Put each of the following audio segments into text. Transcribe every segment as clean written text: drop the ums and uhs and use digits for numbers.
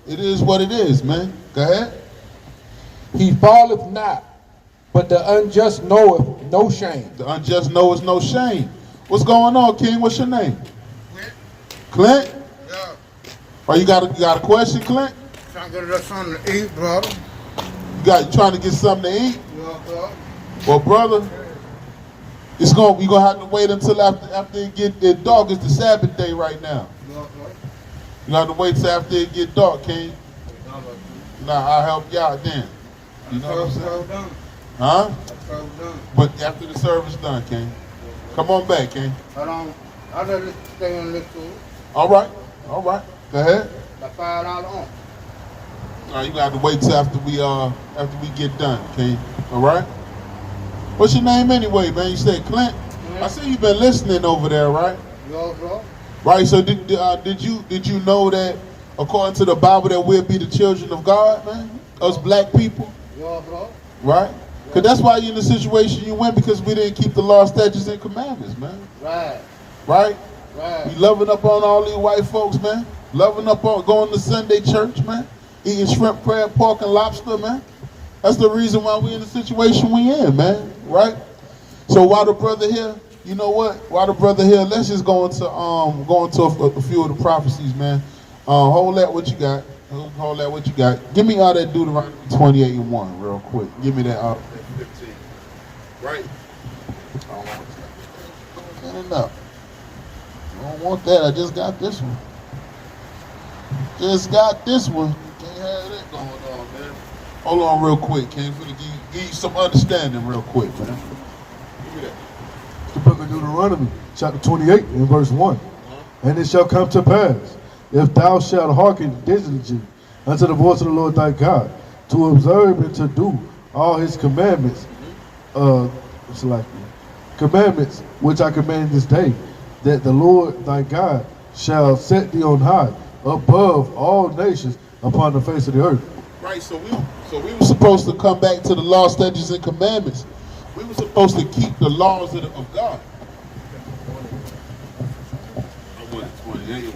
It is what it is, man. Go ahead. He falleth not, but the unjust knoweth no shame. The unjust knoweth no shame. What's going on, King? What's your name? Clint? Clint? Yeah. Oh, you got a question, Clint? Trying to get us something to eat, brother. You trying to get something to eat? Yeah, brother. Well, brother, we gonna have to wait until after it get dark. It's the Sabbath day right now. Yeah, brother. You have to wait till after it get dark, King. Nah, I'll help you out then. You know what I'm saying? Done. Huh? Done. But after the service done, King. Come on back, King. Hold on. I'll just stay and listen to it. All right. Go ahead. Like $5 on. All right, you gotta have to wait till after we get done, King. All right. What's your name anyway, man? You said Clint. I see you've been listening over there, right? Yeah, bro. Right. So did you know that according to the Bible that we'll be the children of God, man? Us black people, Yeah, bro. right? Because that's why you're in the situation you in, because we didn't keep the law, statutes, and commandments, man. Right. Right? Right. We loving up on all these white folks, man. Loving up on going to Sunday church, man. Eating shrimp, crab, pork, and lobster, man. That's the reason why we in the situation we in, man. Right? So while the brother here, you know what? While the brother here, let's just go into a few of the prophecies, man. Hold that what you got. Hold that what you got. Give me all that Deuteronomy 28:1 real quick. Give me that 15. Right? Enough. I don't want that. I just got this one. Can't have that going on, man. Hold on real quick, King. For give you some understanding real quick, man. Give me that. The book of Deuteronomy, chapter 28, and verse 1. And it shall come to pass, if thou shalt hearken diligently unto the voice of the Lord thy God, to observe and to do all his commandments, commandments which I command this day, that the Lord thy God shall set thee on high above all nations upon the face of the earth. Right, so we were supposed to come back to the law, statutes, and commandments. We were supposed to keep the laws of God. I wanted 28.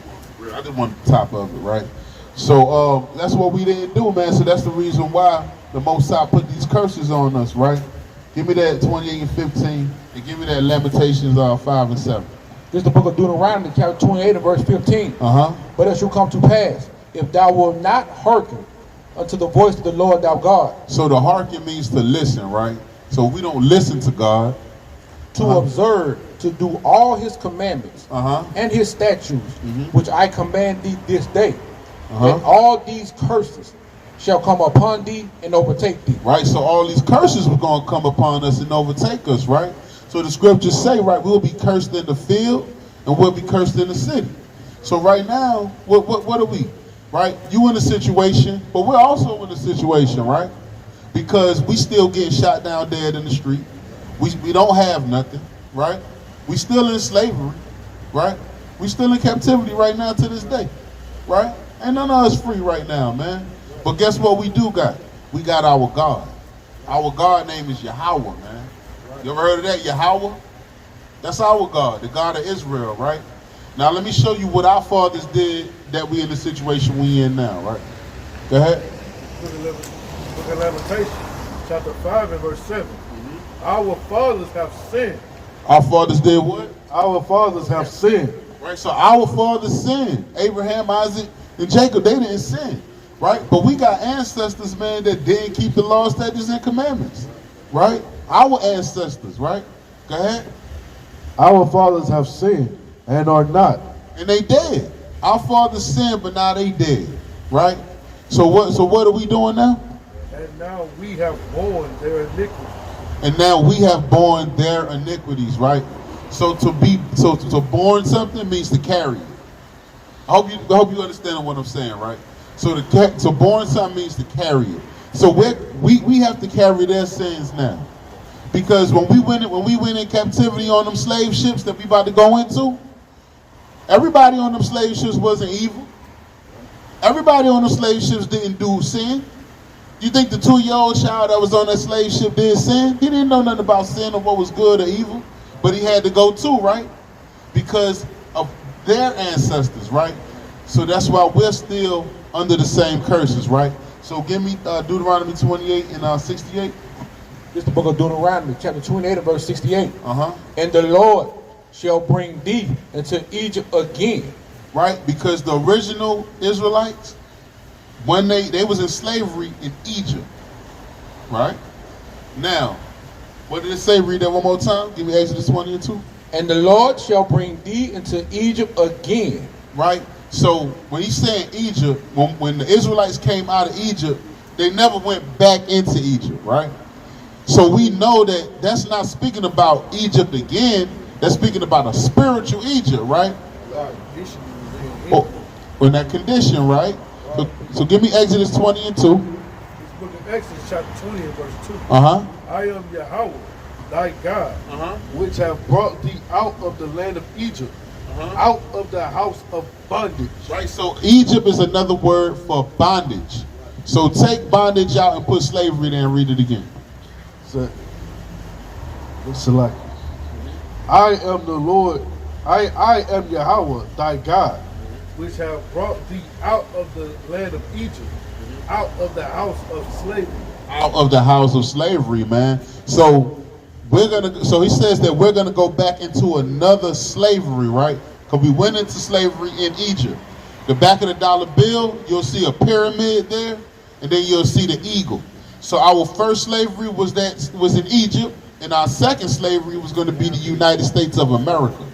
I didn't want the top of it, right? So that's what we didn't do, man. So that's the reason why the Most High put these curses on us, right? Give me that 28 and 15, and give me that Lamentations 5 and 7. This is the book of Deuteronomy, chapter 28 and verse 15. But it shall come to pass, if thou wilt not hearken unto the voice of the Lord thy God. So the hearken means to listen, right? So we don't listen to God. To observe, to do all his commandments and his statutes, which I command thee this day. And all these curses shall come upon thee and overtake thee. Right, so all these curses were going to come upon us and overtake us, right? So the scriptures say, right, we'll be cursed in the field and we'll be cursed in the city. So right now, what are we? Right? You in a situation, but we're also in a situation, right? Because we still getting shot down dead in the street. We don't have nothing, right? We still in slavery, right? We still in captivity right now to this day, right? Ain't none of us free right now, man. But guess what we do got? We got our God. Our God name is Yahweh, man. You ever heard of that? Yahweh? That's our God, the God of Israel, right? Now let me show you what our fathers did that we in the situation we in now, right? Go ahead. Book of Lamentations, chapter 5 and verse 7. Our fathers have sinned. Our fathers did what? Our fathers have sinned. Right, so our fathers sinned. Abraham, Isaac, and Jacob, they didn't sin, right? But we got ancestors, man, that didn't keep the law, statutes, and commandments, right? Our ancestors, right? Go ahead. Our fathers have sinned and are not. And they dead. Our fathers sinned, but now they dead, right? So what are we doing now? And now we have borne their iniquities. And now we have borne their iniquities, right? So to born something means to carry it. I hope you understand what I'm saying, right? So to born something means to carry it. So we have to carry their sins now, because when we went in captivity on them slave ships that we about to go into, everybody on them slave ships wasn't evil. Everybody on the slave ships didn't do sin. You think the 2-year-old child that was on that slave ship did sin? He didn't know nothing about sin or what was good or evil, but he had to go too, right? Because of their ancestors, right? So that's why we're still under the same curses, right? So give me Deuteronomy 28 and 68. This is the book of Deuteronomy, chapter 28 and verse 68. Uh-huh. And the Lord shall bring thee into Egypt again. Right? Because the original Israelites, when they was in slavery in Egypt, right? Now, what did it say? Read that one more time. Give me Exodus 20 and 2. And the Lord shall bring thee into Egypt again. Right? So when he's saying Egypt, when the Israelites came out of Egypt, they never went back into Egypt, right? So we know that that's not speaking about Egypt again. That's speaking about a spiritual Egypt, right? Oh, in that condition, right? So give me Exodus 20 and 2. This book of Exodus, chapter 20 and verse 2. Uh-huh. I am Yahweh, thy God, which have brought thee out of the land of Egypt, out of the house of bondage. Right, so Egypt is another word for bondage. So take bondage out and put slavery there and read it again. So, select. I am the Lord, I am Yahweh, thy God, which have brought thee out of the land of Egypt, out of the house of slavery. Out of the house of slavery, man. So so he says that we're gonna go back into another slavery, right? Because we went into slavery in Egypt. The back of the dollar bill, you'll see a pyramid there, and then you'll see the eagle. So our first slavery was in Egypt, and our second slavery was going to be the United States of America,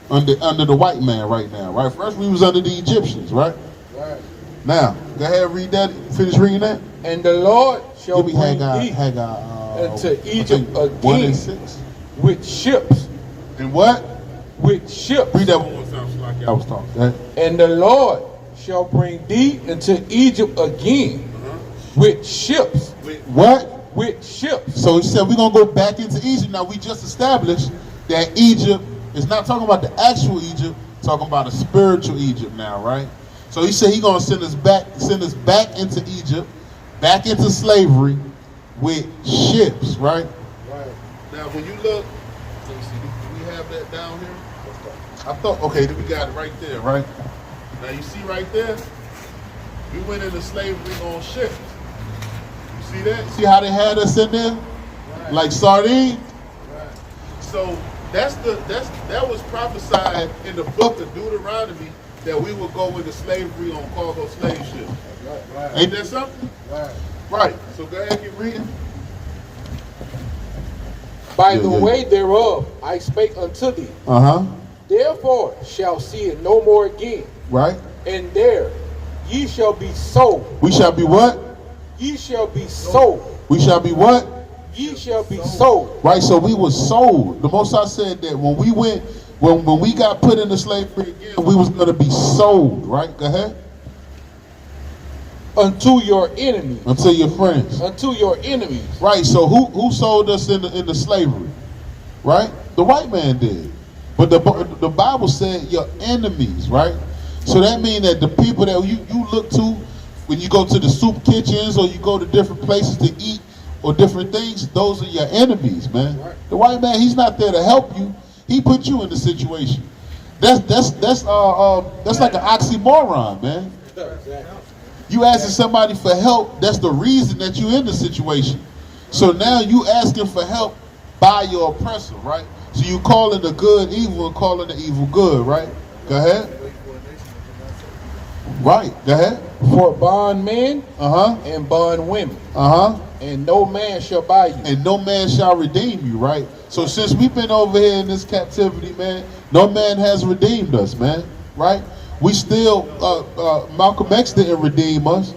under the white man right now, right? First we was under the Egyptians, right? Right. Now, go ahead, read that. Finish reading that. And the Lord shall Give me bring thee Haggai, into Egypt 1 and again 6. with ships. And what? With ships. Read that one more time, so like I was talking. Go ahead. And the Lord shall bring thee into Egypt again with ships. With what? With ships. So he said we're going to go back into Egypt. Now, we just established that Egypt is not talking about the actual Egypt, talking about a spiritual Egypt now, right? So he said he's going to send us back into Egypt, back into slavery with ships, right? Right. Now, when you look, let me see, do we have that down here? I thought, okay, we got it right there, right? Now, you see right there, we went into slavery on ships. You see that? See how they had us in there? Right. Like sardine? Right. So that was prophesied in the book of Deuteronomy that we would go into slavery on cargo slave ships. Right. Ain't that something? Right. Right. So go ahead and keep reading. By the way thereof I spake unto thee. Uh-huh. Therefore shall see it no more again. Right. And there ye shall be sold. We shall be what? Ye shall be sold. We shall be what? Ye shall be sold. Right, so we were sold. The Most High said that when we got put into slavery again, we was going to be sold, right? Go ahead. Unto your enemies. Unto your friends. Unto your enemies. Right, so who sold us into slavery? Right? The white man did. But the Bible said your enemies, right? So that means that the people that you look to when you go to the soup kitchens or you go to different places to eat or different things, those are your enemies, man. Right. The white man, he's not there to help you. He put you in the situation. That's like an oxymoron, man. You asking somebody for help, that's the reason that you're in the situation. So now you asking for help by your oppressor, right? So you calling the good evil and calling the evil good, right? Go ahead. Right, go ahead. For bondmen and bondwomen. And no man shall buy you. And no man shall redeem you, right? So since we've been over here in this captivity, man, no man has redeemed us, man, right? We still, Malcolm X didn't redeem us.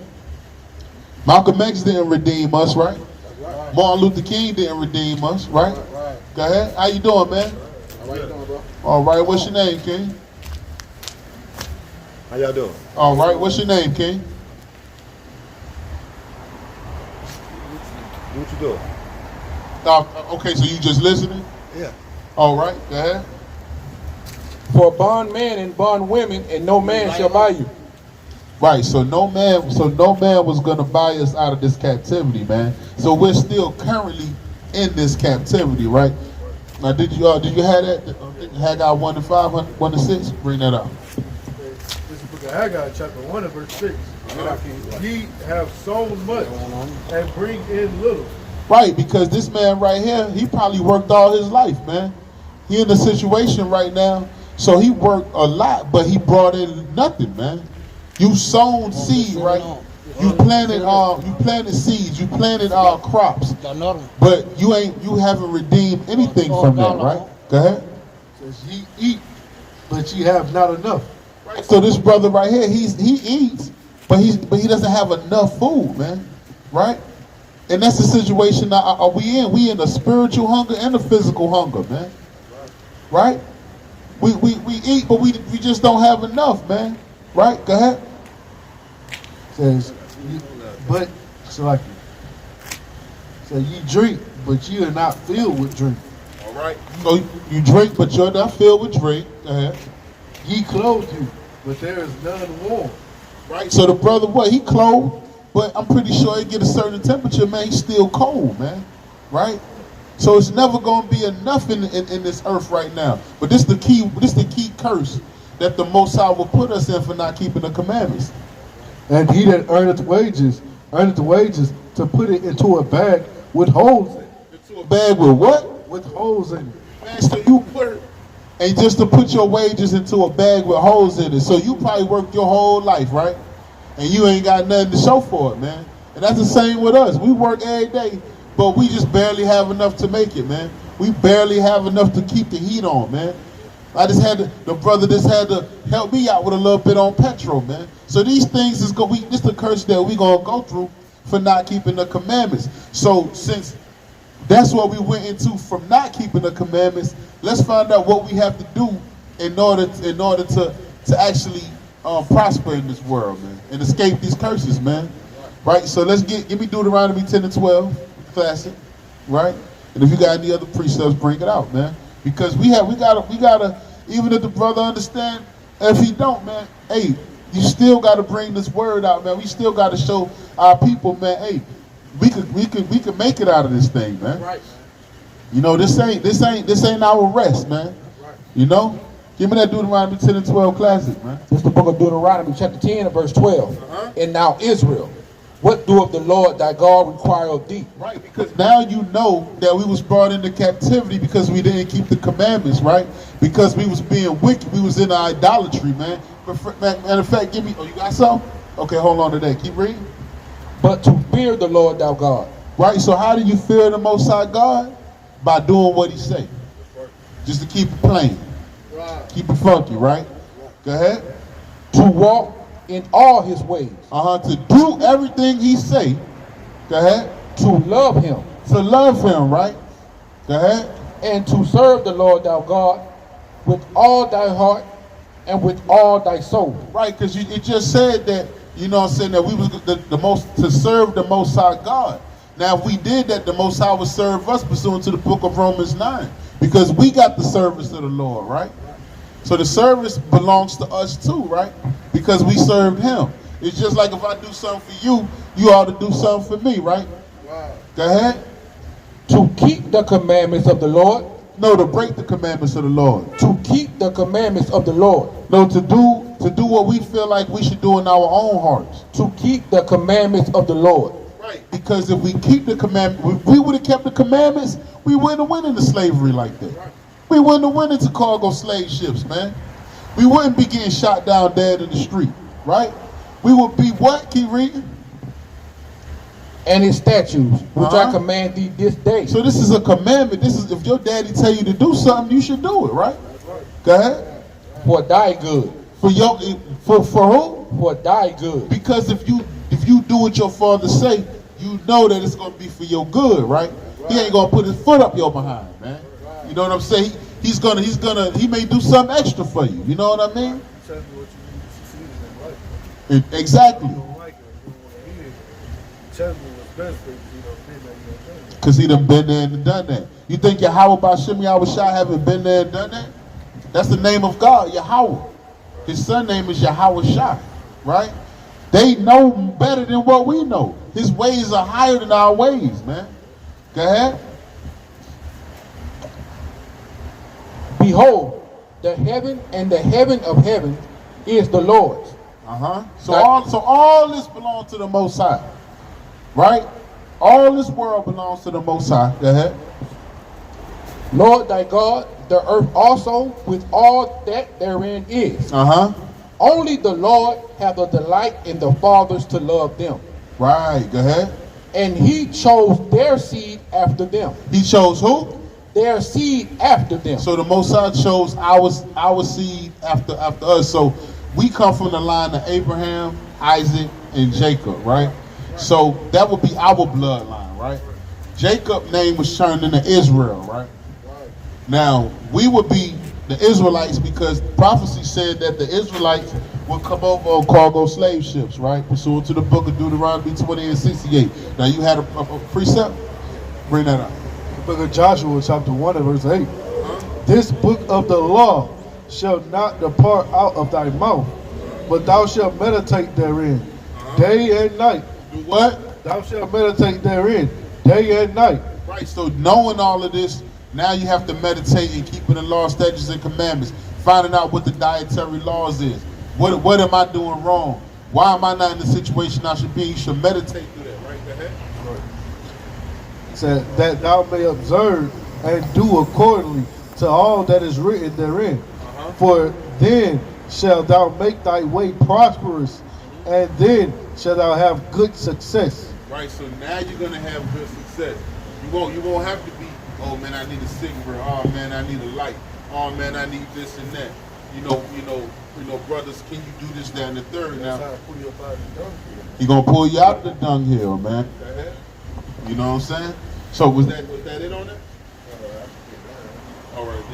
Malcolm X didn't redeem us, right? Martin Luther King didn't redeem us, right? Go ahead. How you doing, man? How you doing, bro? All right, what's your name, King? How y'all doing? All right, what's your name, King? What you doing? Okay, so you just listening? Yeah. All right, go ahead. For bondmen and bondwomen, and no man shall buy you. Right, so no man was gonna buy us out of this captivity, man. So we're still currently in this captivity, right? Now, did you have that? Haggai 1:5, 1-6? Bring that up. This is book of Haggai, chapter 1 and verse 6. Ye have sown much and bring in little. Right, because this man right here, he probably worked all his life, man. He in a situation right now, so he worked a lot, but he brought in nothing, man. You sown seed, right? You planted seeds, you planted crops, but you haven't redeemed anything from that, right? Go ahead. It says ye eat, but ye have not enough. Right. So this brother right here, he eats, but he doesn't have enough food, man, right? And that's the situation that we in. We in a spiritual hunger and a physical hunger, man, right? We eat, but we just don't have enough, man, right? Go ahead. Says, but select it. So ye drink, but ye are not filled with drink. All right. So you drink, but you're not filled with drink. Go ahead. Ye clothe you, but there is none warm. Right. So the brother, what he clothed, but I'm pretty sure he get a certain temperature, man. He's still cold, man. Right. So it's never gonna be enough in this earth right now. But this the key curse that the Most High will put us in for not keeping the commandments. And he that earneth wages to put it into a bag with holes in it. Into a bag with what? With holes in it. Man, so you put, and just to put your wages into a bag with holes in it. So you probably worked your whole life, right? And you ain't got nothing to show for it, man. And that's the same with us. We work every day, but we just barely have enough to make it, man. We barely have enough to keep the heat on, man. The brother just had to help me out with a little bit on petrol, man. So these things this the curse that we gonna go through for not keeping the commandments. So since that's what we went into from not keeping the commandments, let's find out what we have to do in order to actually prosper in this world, man, and escape these curses, man. Right? So let's give me Deuteronomy 10 and 12, classic, right? And if you got any other precepts, bring it out, man. Because we gotta, even if the brother understand, if he don't, man, hey, you still gotta bring this word out, man. We still gotta show our people, man, hey, we could make it out of this thing, man. Right. You know, this ain't our rest, man. Right. You know? Give me that Deuteronomy 10 and 12 classic, man. This is the book of Deuteronomy, chapter 10 and verse 12. And now Israel, what doeth the Lord thy God require of thee? Right, because now you know that we was brought into captivity because we didn't keep the commandments, right? Because we was being wicked, we was in idolatry, man. Matter of fact, you got some? Okay, hold on to that. Keep reading. But to fear the Lord thou God. Right, so how do you fear the Most High God? By doing what he say. Just to keep it plain. Keep it funky, right? Go ahead. To walk in all his ways. To do everything he say. Go ahead. To love him. To love him, right? Go ahead. And to serve the Lord thy God with all thy heart and with all thy soul. Right, because it just said that, you know what I'm saying, that we was to serve the Most High God. Now, if we did that, the Most High would serve us pursuant to the book of Romans 9. Because we got the service of the Lord, right? So the service belongs to us too, right? Because we served him. It's just like if I do something for you, you ought to do something for me, right? Wow. Go ahead. To keep the commandments of the Lord. No, to break the commandments of the Lord. To keep the commandments of the Lord. No, to do what we feel like we should do in our own hearts. To keep the commandments of the Lord. Right. Because if we keep the commandments, if we would have kept the commandments, we wouldn't have went into slavery like that. Right. We wouldn't have went into cargo slave ships, man. We wouldn't be getting shot down dead in the street, right? We would be what? Keep reading. And his statutes, which I command thee this day. So this is a commandment. This is if your daddy tell you to do something, you should do it, right? Go ahead. For thy good. For who? For thy good. Because if you do what your father say, you know that it's gonna be for your good, right? He ain't gonna put his foot up your behind, man. You know what I'm saying? He may do something extra for you. You know what I mean? Tell me what you need to succeed in life. Exactly. You don't like it, you don't want to eat it. Tell me what's best for you, you don't think that you don't think it. Because he done been there and done that. You think Yahweh Bashim Yahushua haven't been there and done that? That's the name of God, Yahweh. His son name is Yahweh Shai, right? They know better than what we know. His ways are higher than our ways, man. Go ahead. Behold, the heaven and the heaven of heaven is the Lord's. So all this belongs to the Most High, right? All this world belongs to the Most High. Go ahead. Lord thy God, the earth also with all that therein is. Only the Lord hath a delight in the fathers to love them. Right, go ahead. And he chose their seed after them. He chose who? Their seed after them. So the Most High chose our seed after us. So we come from the line of Abraham, Isaac, and Jacob, right? So that would be our bloodline, right? Jacob's name was turned into Israel, right? Now, we would be the Israelites because prophecy said that the Israelites would come over on cargo slave ships, right? Pursuant to the book of Deuteronomy 20 and 68. Now, you had a precept? Bring that up. The book of Joshua, chapter 1 and verse 8. This book of the law shall not depart out of thy mouth, but thou shalt meditate therein day and night. Do what? Thou shalt meditate therein day and night. Right, so knowing all of this, now you have to meditate and keeping the law, statutes, and commandments. Finding out what the dietary laws is. What am I doing wrong? Why am I not in the situation I should be? You should meditate through that, right? Go ahead. It said that thou may observe and do accordingly to all that is written therein. For then shalt thou make thy way prosperous, and then shalt thou have good success. Right, so now you're gonna have good success. You won't have to be, oh man, I need a cigarette. Oh man, I need a light. Oh man, I need this and that. You know, brothers, can you do this, that, and the third? Now, he gonna pull you out the dunghill, man. You know what I'm saying? So was that it on that? All right.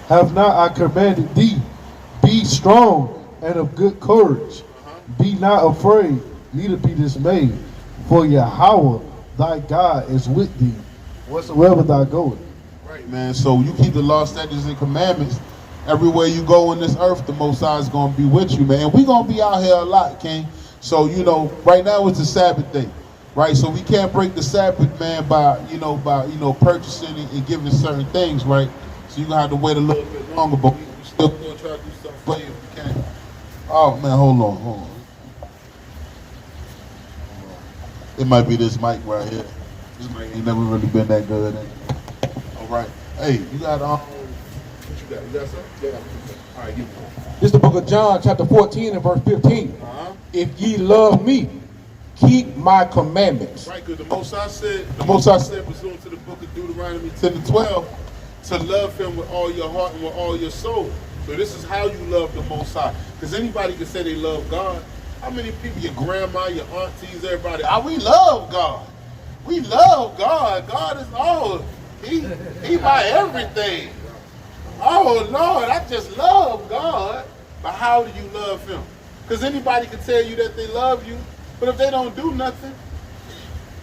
Have not I commanded thee? Be strong and of good courage. Be not afraid, neither be dismayed. For Yahweh thy God is with thee, whatsoever thou goest. Right, man. So you keep the law, statutes, and commandments. Everywhere you go on this earth, the Most High is going to be with you, man. And we're going to be out here a lot, King. So, right now it's the Sabbath day, right? So we can't break the Sabbath, man, by purchasing and giving certain things, right? So you're going to have to wait a little bit longer, but we still going to try to do something for you if we can. Oh, man, hold on. It might be this mic right here. This mic ain't never really been that good. All right. Hey, you got what you got? You got something? Yeah. All right, give me one. This is the book of John, chapter 14 and verse 15. If ye love me, keep my commandments. Right, because the Most High said, pursuant to the book of Deuteronomy 10 and 12, to love him with all your heart and with all your soul. So this is how you love the Most High. Because anybody can say they love God. How many people, your grandma, your aunties, everybody, we love God. We love God. God is all. He my everything. Oh, Lord, I just love God. But how do you love him? Because anybody can tell you that they love you, but if they don't do nothing,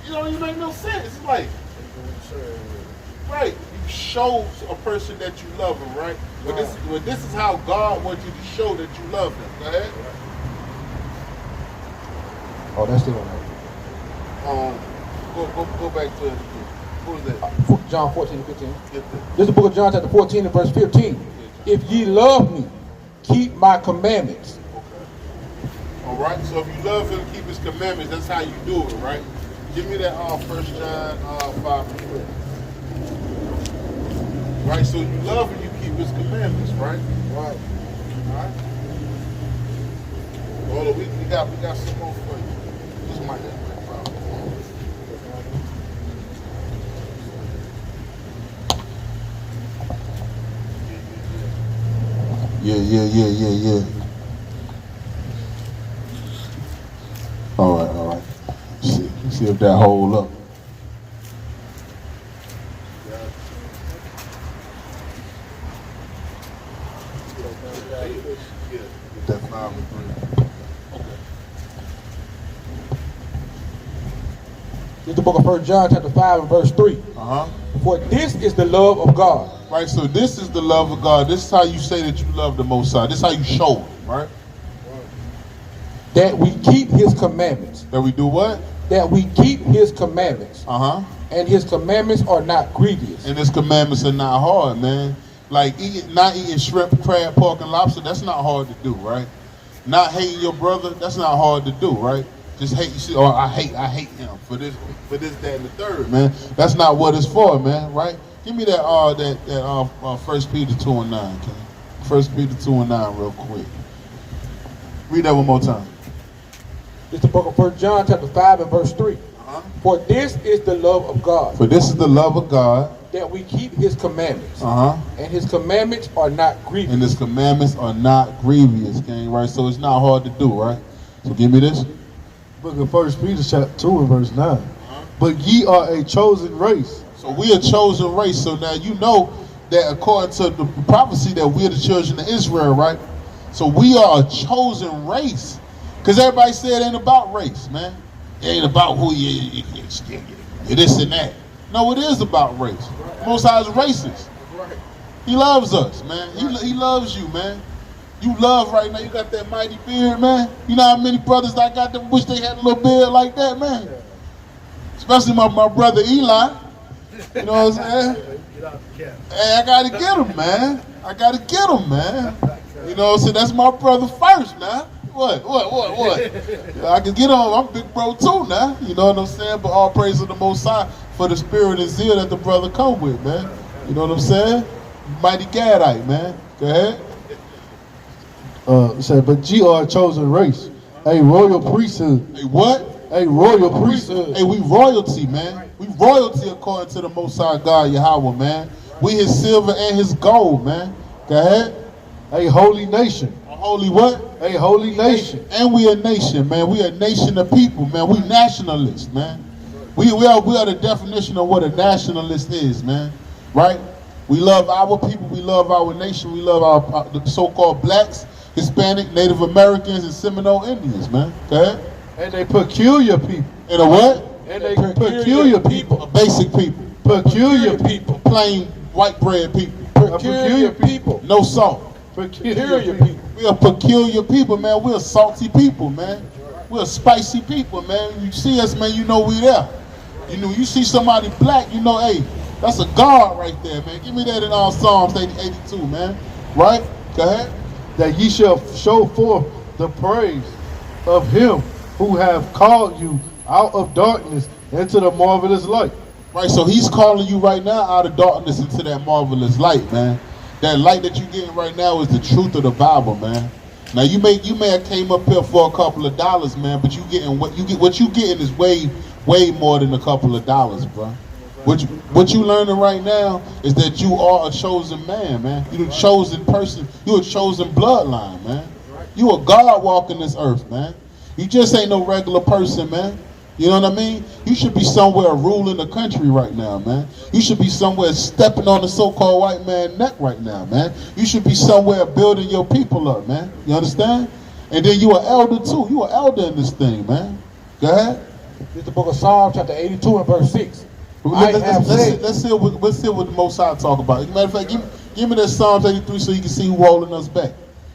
you make no sense. It's like, right, you show a person that you love him, right? But this is how God wants you to show that you love him. Go ahead. Oh, that's still on there. Go back to what was that? John 14 and 15. This is the book of John chapter 14 and verse 15. If ye love me, keep my commandments. Okay. All right. So if you love him, keep his commandments. That's how you do it, right? Give me that 1 John 5 and 3. Right. So you love him, you keep his commandments, right? Right. All right. Hold on, we got some more for you. This might have been a problem. Yeah. All right. See if that hold up. That 5 and 3. This is the book of 1 John chapter 5 and verse 3. For this is the love of God. Right, so this is the love of God. This is how you say that you love the Most High. This is how you show it, right? that we keep his commandments. That we do what? That we keep his commandments. And his commandments are not grievous. And his commandments are not hard, man. Like not eating shrimp, crab, pork, and lobster, that's not hard to do, right? Not hating your brother, that's not hard to do, right? Just hate you see, or I hate him for this, that, and the third, man. That's not what it's for, man, right? Give me that 1 Peter 2:9, okay? 1 Peter 2:9 real quick. Read that one more time. It's the book of 1 John chapter 5 and verse 3. For this is the love of God. For this is the love of God. That we keep his commandments. And his commandments are not grievous. And his commandments are not grievous, okay? Right? So it's not hard to do, right? So give me this. Book of 1 Peter chapter 2 and verse 9. But ye are a chosen race. So we are a chosen race. So now you know that according to the prophecy that we are the children of Israel, right? So we are a chosen race. Because everybody said it ain't about race, man. It ain't about who you this and that. No, it is about race. Most High is racist. He loves us, man. He loves you, man. You love right now. You got that mighty beard, man. You know how many brothers I got that wish they had a little beard like that, man? Especially my brother Eli. You know what I'm saying? Hey, I got to get him, man. I got to get him, man. You know what I'm saying? That's my brother first, man. What? I can get on. I'm big bro too now. You know what I'm saying? But all praise to the Most High for the spirit and zeal that the brother come with, man. You know what I'm saying? Mighty Gadite, man. Go ahead. But ye are a chosen race, a royal priesthood. A what? A royal priesthood. Hey, we royalty, man. We royalty according to the Most High God, Yahweh, man. We his silver and his gold, man. Go ahead. A holy nation. A holy what? A holy nation. And we a nation, man. We a nation of people, man. We nationalists, man. We are the definition of what a nationalist is, man. Right? We love our people. We love our nation. We love our the so-called blacks, Hispanic, Native Americans, and Seminole Indians, man. Go ahead. And they peculiar people. And a what? And they peculiar people. A basic people. Peculiar people. Plain white bread people. Peculiar people. No salt. Peculiar people. We are peculiar people, man. We're salty people, man. We're spicy people, man. You see us, man, you know we there. You know, you see somebody black, you know, hey, that's a God right there, man. Give me that in all Psalms 82, man. Right? Go ahead. That ye shall show forth the praise of him who have called you out of darkness into the marvelous light. Right, so he's calling you right now out of darkness into that marvelous light, man. That light that you're getting right now is the truth of the Bible, man. Now you may have came up here for a couple of dollars, man, but what you getting is way more than a couple of dollars, bro. What you learning right now is that you are a chosen man, man. You're a chosen person. You're a chosen bloodline, man. You a God walking this earth, man. You just ain't no regular person, man. You know what I mean? You should be somewhere ruling the country right now, man. You should be somewhere stepping on the so-called white man's neck right now, man. You should be somewhere building your people up, man. You understand? And then you an elder too. You an elder in this thing, man. Go ahead. This is the book of Psalms chapter 82 and verse 6. Let's see what the Most High talk about. As a matter of fact, give me that Psalms 83 so you can see who holding us back.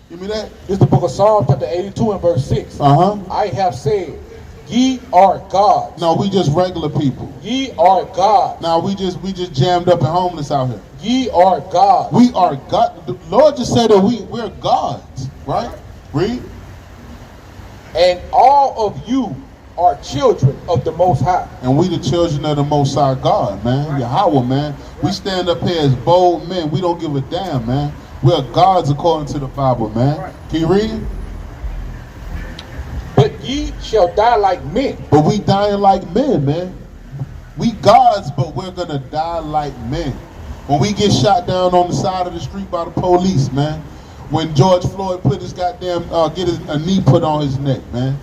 Give me that. This is the book of Psalms chapter 82 and verse 6. I have said, ye are gods. No, we just regular people. Ye are gods. No, we just jammed up and homeless out here. Ye are gods. We are God. The Lord just said that we're gods, right? Read. And all of you are children of the Most High. And we the children of the Most High God, man. Yahweh, man. We stand up here as bold men. We don't give a damn, man. We are gods according to the Bible, man. Can you read? But ye shall die like men. But we dying like men, man. We gods, but we're gonna die like men. When we get shot down on the side of the street by the police, man. When George Floyd put his goddamn a knee put on his neck, man.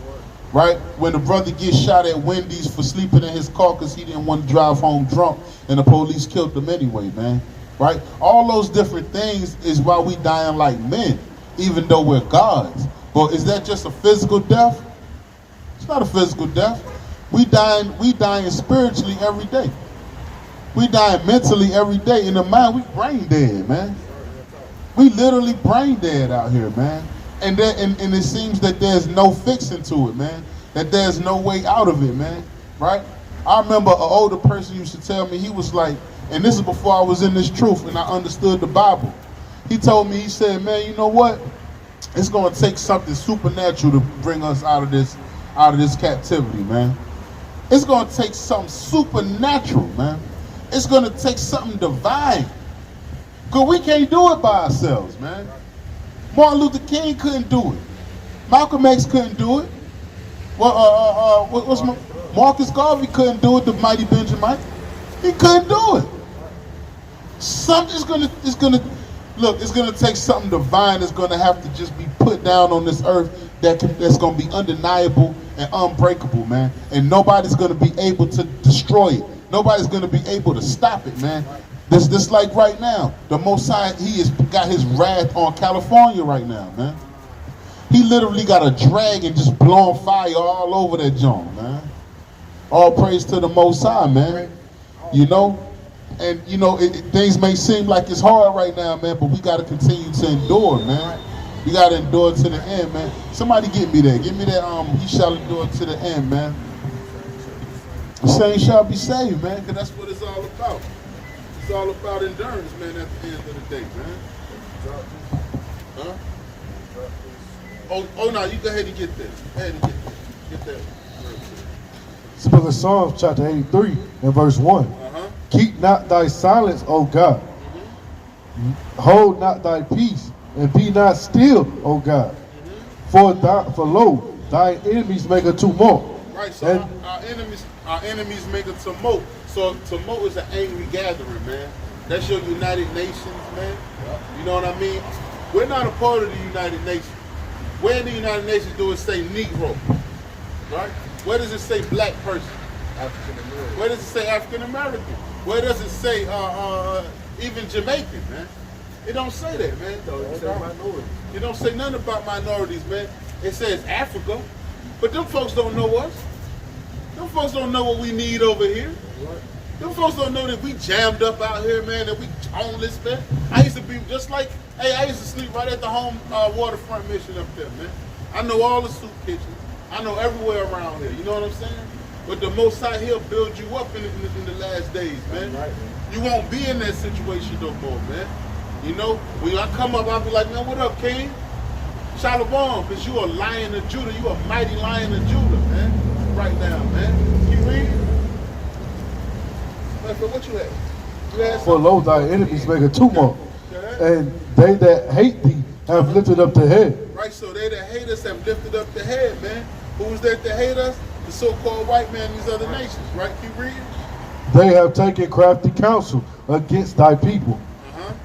Right? When the brother gets shot at Wendy's for sleeping in his car because he didn't want to drive home drunk and the police killed him anyway, man. Right? All those different things is why we dying like men, even though we're gods. But is that just a physical death? It's not a physical death. We dying spiritually every day. We dying mentally every day. In the mind, we brain dead, man. We literally brain dead out here, man. and it seems that there's no fixing to it, man. That there's no way out of it, man. Right? I remember an older person used to tell me, he was like, and this is before I was in this truth and I understood the Bible. He told me, he said, man, you know what? It's gonna take something supernatural to bring us out of this captivity, man. It's gonna take something supernatural, man. It's gonna take something divine. Cause we can't do it by ourselves, man. Martin Luther King couldn't do it. Malcolm X couldn't do it. Marcus Garvey couldn't do it. The mighty Benjamin, he couldn't do it. It's gonna take something divine that's gonna have to just be put down on this earth that's gonna be undeniable and unbreakable, man. And nobody's gonna be able to destroy it. Nobody's gonna be able to stop it, man. This like right now, the Most High, he has got his wrath on California right now, man. He literally got a dragon just blowing fire all over that joint, man. All praise to the Most High, man. You know, and you know, things may seem like it's hard right now, man, but we got to continue to endure, man. We got to endure to the end, man. Somebody get me that. Give me that, he shall endure to the end, man. The saints shall be saved, man, because that's what it's all about. It's all about endurance, man, at the end of the day, man. Huh? Oh no, you go ahead and get that. Go ahead and get that. It's the book of Psalms, chapter 83, and verse 1. Keep not thy silence, O God. Hold not thy peace, and be not still, O God. For lo, thy enemies make a tumult. Right, so our enemies make a tumult. So tumult is an angry gathering, man. That's your United Nations, man. You know what I mean? We're not a part of the United Nations. Where in the United Nations do it say Negro? Right? Where does it say black person? African American. Where does it say African American? Where does it say even Jamaican, man? It don't say that, man. It don't say nothing about minorities, man. It says Africa, but them folks don't know us. Them folks don't know what we need over here. Them folks don't know that we jammed up out here, man, that we homeless, man. I used to be just like, hey, I used to sleep right at the home waterfront mission up there, man. I know all the soup kitchens. I know everywhere around here. You know what I'm saying? But the Most High, he'll build you up in the last days, man. Right, man. You won't be in that situation no more, man. You know, when I come up, I'll be like, man, what up, King? Shalom, because you a lion of Judah. You a mighty lion of Judah, man. Right now, man. You read? What you had? For lo, thy enemies make a tumult, and they that hate thee have lifted up their head. Right, so they that hate us have lifted up their head, man. Who's that hate us? The so-called white man in these other nations, right? Keep reading. They have taken crafty counsel against thy people,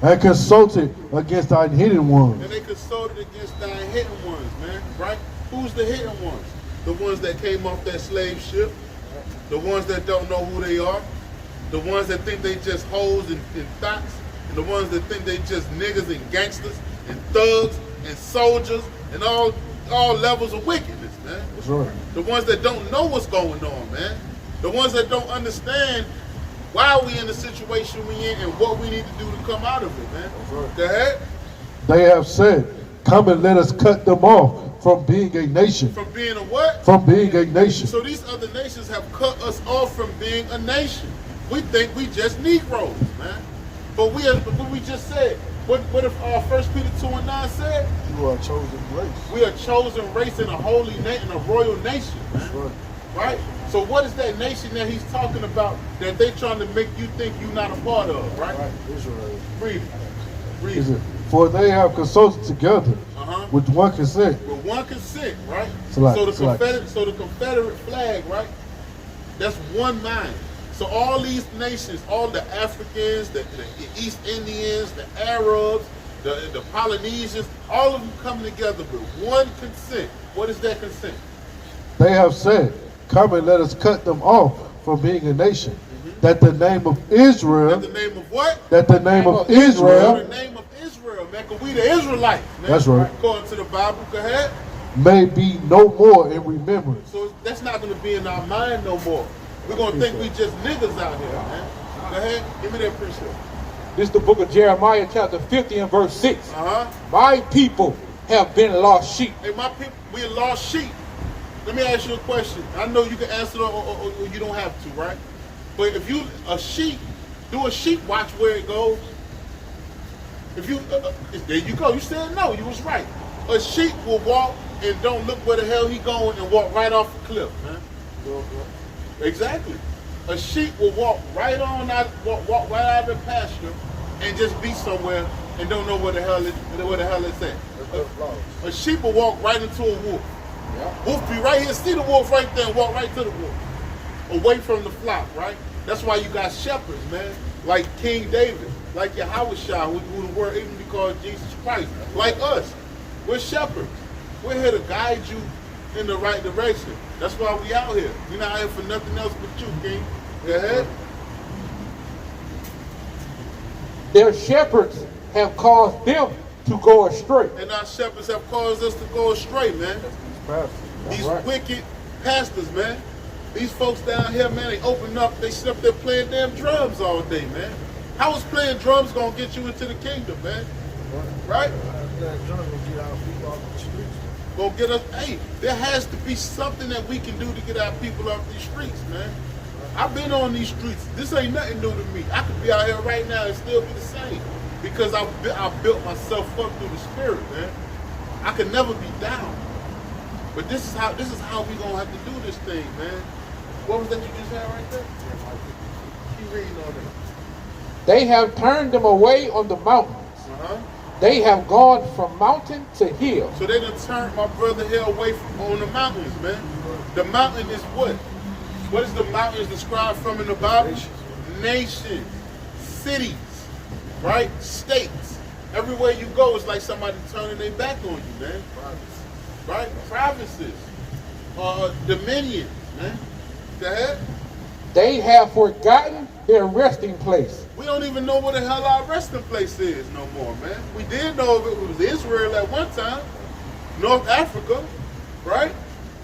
and consulted against thine hidden ones. And they consulted against thine hidden ones, man, right? Who's the hidden ones? The ones that came off that slave ship, the ones that don't know who they are, the ones that think they just hoes and thoughts, and the ones that think they just niggas and gangsters and thugs and soldiers and all levels of wickedness, man. That's right. The ones that don't know what's going on, man. The ones that don't understand why we in the situation we in and what we need to do to come out of it, man. That's right. Go ahead. They have said, come and let us cut them off from being a nation. From being a what? From being a nation. So these other nations have cut us off from being a nation. We think we just Negroes, man. But we just said, what if 1 Peter 2:9 said? You are a chosen race. We are a chosen race and a holy nation, a royal nation, man. That's right. Right? So what is that nation that he's talking about that they trying to make you think you're not a part of, right? Right, Israel. Read it. Read it. For they have consulted together with one consent. With one consent, right? So the Confederate flag, right? That's one mind. So all these nations, all the Africans, the East Indians, the Arabs, the Polynesians, all of them coming together with one consent. What is that consent? They have said, come and let us cut them off from being a nation. That the name of Israel. That the name of what? That the name of Israel. The name of Israel, man. Because we the Israelites, man. That's right. According to the Bible, go ahead. May be no more in remembrance. So that's not going to be in our mind no more. We're going to think we just niggas out here, man. Go ahead. Give me that precept. This is the book of Jeremiah, chapter 50 and verse 6. My people have been lost sheep. Hey, my people, we lost sheep. Let me ask you a question. I know you can answer it or you don't have to, right? But if you, a sheep, do a sheep watch where it goes? If you, there you go. You said no. You was right. A sheep will walk and don't look where the hell he going and walk right off the cliff, man. Exactly. A sheep will walk right on out, walk right out of the pasture and just be somewhere and don't know where the hell it's at. A sheep will walk right into a wolf. Yeah. Wolf be right here, see the wolf right there and walk right to the wolf. Away from the flock, right? That's why you got shepherds, man. Like King David, like Yahweh Shah, who the word even be called Jesus Christ. Like us, we're shepherds. We're here to guide you in the right direction. That's why we out here. We're not out here for nothing else but you, King. Go ahead. Their shepherds have caused them to go astray. And our shepherds have caused us to go astray, man. These wicked pastors, man. These folks down here, man, they open up, they sit up there playing damn drums all day, man. How is playing drums gonna get you into the kingdom, man? Right? Gonna get us, hey, there has to be something that we can do to get our people off these streets, man. I've been on these streets. This ain't nothing new to me. I could be out here right now and still be the same. Because I built myself up through the spirit, man. I could never be down. But this is how we gonna have to do this thing, man. What was that you just had right there? Keep reading on it. They have turned them away on the mountains. They have gone from mountain to hill. So they done turned my brother here away from on the mountains, man. The mountain is what? What is the mountains described from in the Bible? Nations, cities, right? States. Everywhere you go, it's like somebody turning their back on you, man. Right? Provinces, dominions, man. Go ahead. They have forgotten their resting place. We don't even know where the hell our resting place is no more, man. We did know if it was Israel at one time, North Africa, right?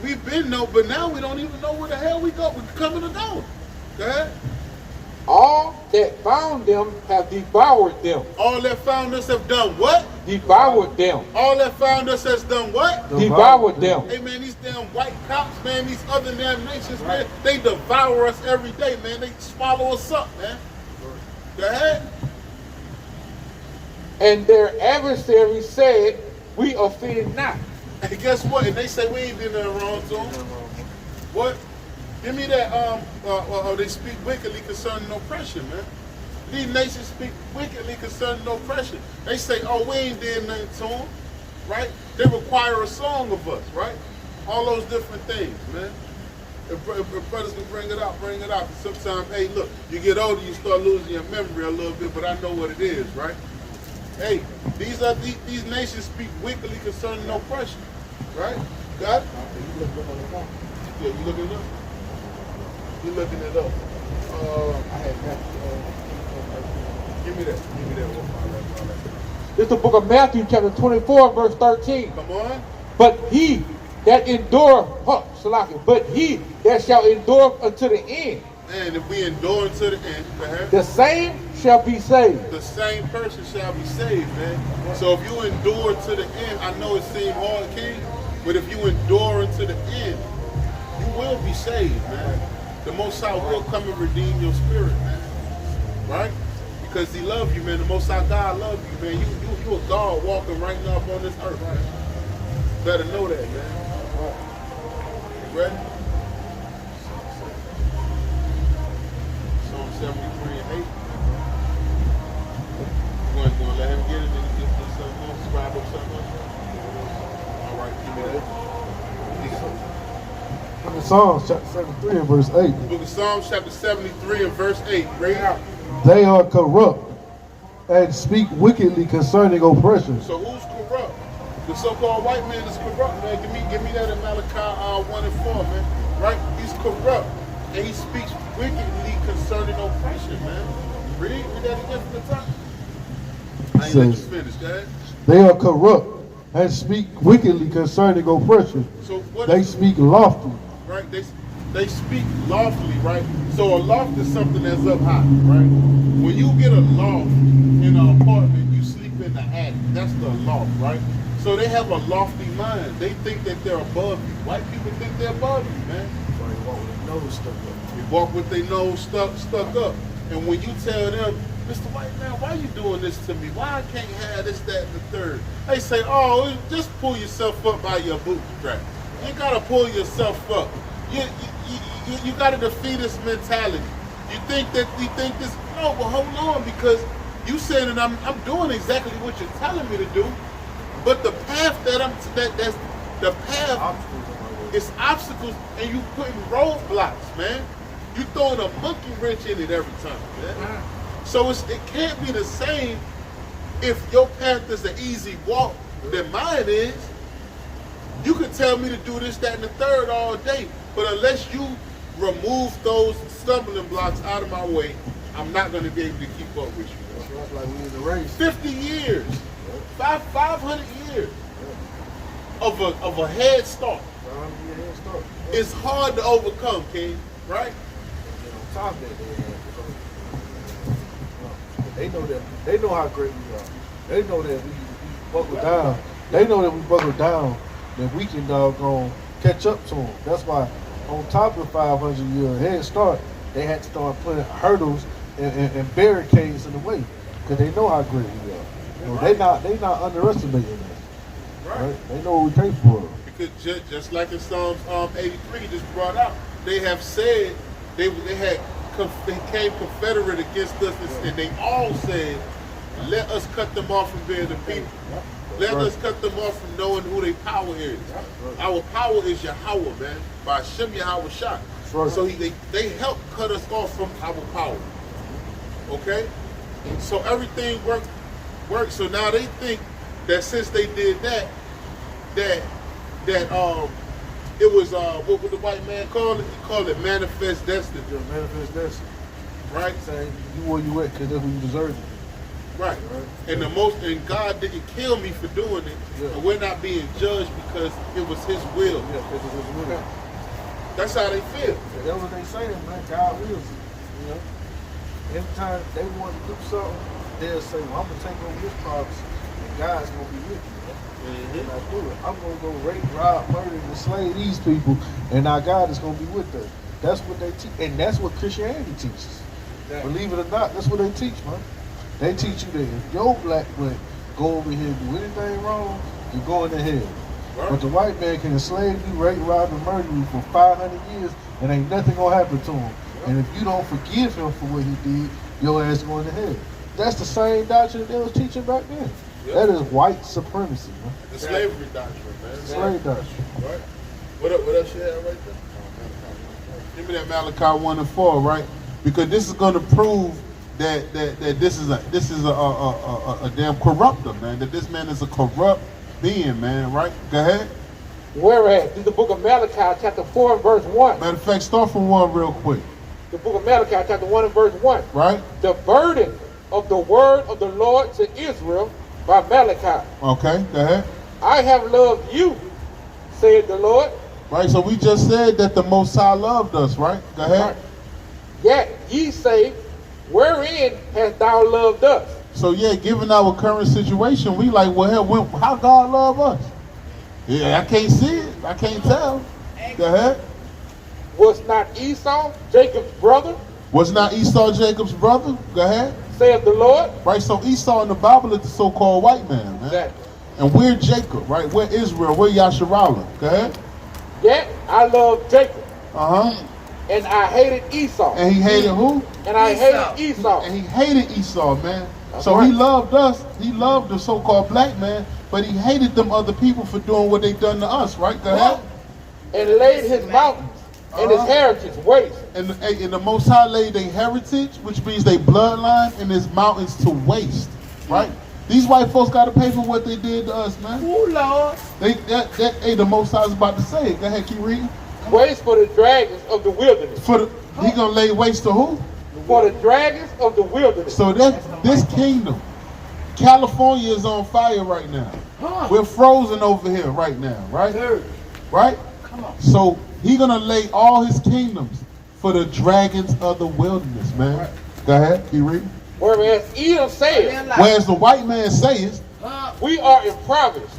We've been but now we don't even know where the hell we go. We're coming and going. Go ahead. All that found them have devoured them. All that found us have done what? Devoured them. All that found us has done what? Devoured them. Hey, man, these damn white cops, man, these other damn nations, man, they devour us every day, man. They swallow us up, man. Go ahead. And their adversaries said, we offend not. And guess what? And they say we ain't did nothing wrong to them. What? Give me that, they speak wickedly concerning oppression, man. These nations speak wickedly concerning oppression. They say, oh, we ain't did nothing to them, right? They require a song of us, right? All those different things, man. If brothers can bring it out, bring it out. Sometimes, hey, look, you get older, you start losing your memory a little bit, but I know what it is, right? Hey, these nations speak wickedly concerning oppression, right? Got it? Yeah, you looking it up? You looking it up? I had give me that one. It's the book of Matthew, chapter 24, verse 13. Come on. But he that but he that shall endure unto the end. And if we endure unto the end, the same shall be saved. The same person shall be saved, man. So if you endure to the end, I know it seems hard, King, but if you endure unto the end, you will be saved, man. The Most High will come and redeem your spirit, man. Right? Because he loves you, man. The Most High God loves you, man. You a God walking right now up on this earth, man. Better know that, man. You ready? Psalm 73 and 8. You going to let him get it and then get something else, subscribe or something else? All right, give me that. Book of Psalms, chapter 73 and verse 8. Book of Psalms, chapter 73 and verse 8. Bring it out. They are corrupt and speak wickedly concerning oppression. So who's corrupt? The so-called white man is corrupt, man. Give me that in Malachi 1 and 4, man. Right? He's corrupt and he speaks wickedly concerning oppression, man. Read that again from the top. I ain't let you finish, go ahead. They are corrupt and speak wickedly concerning oppression. So what they speak loftily. Right? They speak lawfully, right? So a loft is something that's up high, right? When you get a loft in an apartment, you sleep in the attic. That's the loft, right? So they have a lofty mind. They think that they're above you. White people think they're above you, man. So they walk with their nose stuck up. They walk with their nose stuck up. And when you tell them, Mr. White Man, why you doing this to me? Why I can't have this, that, and the third? They say, oh, just pull yourself up by your bootstrap. You gotta pull yourself up. You got a defeatist mentality. You think this? No, but hold on, because you saying that I'm doing exactly what you're telling me to do, but the path that's the path is obstacles, and you putting roadblocks, man. You throwing a monkey wrench in it every time, man. So it can't be the same if your path is an easy walk than mine is. You can tell me to do this, that, and the third all day, but unless you remove those stumbling blocks out of my way, I'm not going to be able to keep up with you. That's right, like we in the race. 50 years, 500 years of a head start. 500 year head start. It's hard to overcome, King, right? And on top of that, they know how great we are. They know that we Buckle down. They know that we buckle down, that we can doggone catch up to them. That's why, on top of 500 year head start, they had to start putting hurdles and barricades in the way, because they know how great we are. You know, they not underestimating us. Right? They know what we're capable of. Because just like in Psalms 83 just brought out, they have said they came confederate against us, and they all said, let us cut them off from being the people. Let us cut them off from knowing who their power is. Our power is Yahweh, man, by Hashem Yahweh Shah. So they help cut us off from our power. Okay? So everything worked. So now they think that since they did that it was what would the white man call it? He called it manifest destiny. Yeah, manifest destiny. Right? Saying you where you at because that's where you deserve it. Right. And God didn't kill me for doing it. Yeah. And we're not being judged because it was his will. Yeah, because it was will. That's how they feel. Yeah, that's what they saying, man. God wills it. You know? Every time they want to do something, they'll say, well, I'm going to take over this promise, and God's going to be with me. And I do it. I'm going to go rape, rob, murder, and enslave these people, and our God is going to be with them. That's what they teach. And that's what Christianity teaches. Yeah. Believe it or not, that's what they teach, man. They teach you that if your black man go over here and do anything wrong, you're going to hell. Right. But the white man can enslave you, rape, rob, and murder you for 500 years, and ain't nothing going to happen to him. Right. And if you don't forgive him for what he did, your ass going to hell. That's the same doctrine that they was teaching back then. Yep. That is white supremacy, man. The slavery doctrine, man. Slave doctrine. Right. What else you have right there? Give me that Malachi 1 and 4, right? Because this is going to prove that this is a damn corrupter, man. That this man is a corrupt being, man. Right? Go ahead. Whereas in the book of Malachi, chapter 4 and verse 1. Matter of fact, start from 1 real quick. The book of Malachi, chapter 1 and verse 1. Right. The burden of the word of the Lord to Israel by Malachi. Okay, go ahead. I have loved you, said the Lord. Right, so we just said that the Most High loved us, right? Go ahead. Right. Yet ye say, wherein hast thou loved us? So yeah, given our current situation, we like, well, how God love us? Yeah, I can't see it. I can't tell. Go ahead. Was not Esau Jacob's brother? Was not Esau Jacob's brother? Go ahead. Saith the Lord. Right, so Esau in the Bible is the so-called white man, man. Exactly. And we're Jacob, right? We're Israel. We're Yasharallah. Go ahead. Yet I loved Jacob. Uh-huh. And I hated Esau. And he hated who? And I hated Esau. And he hated Esau, man. That's so right. he loved us. He loved the so-called black man, but he hated them other people for doing what they done to us, right? Go ahead. And laid his mountains and his heritage waste. And the Most High laid their heritage, which means their bloodline, and his mountains to waste, right? These white folks got to pay for what they did to us, man. Oh, Lord. Hey, the Most High is about to say it. Go ahead, keep reading. Waste for the dragons of the wilderness. He gonna lay waste to who? For the dragons of the wilderness. So this kingdom, California is on fire right now. We're frozen over here right now, right? Right? Come on. So he gonna lay all his kingdoms for the dragons of the wilderness, man. Right. Go ahead, keep reading. Whereas Edom says, whereas the white man says, we are impoverished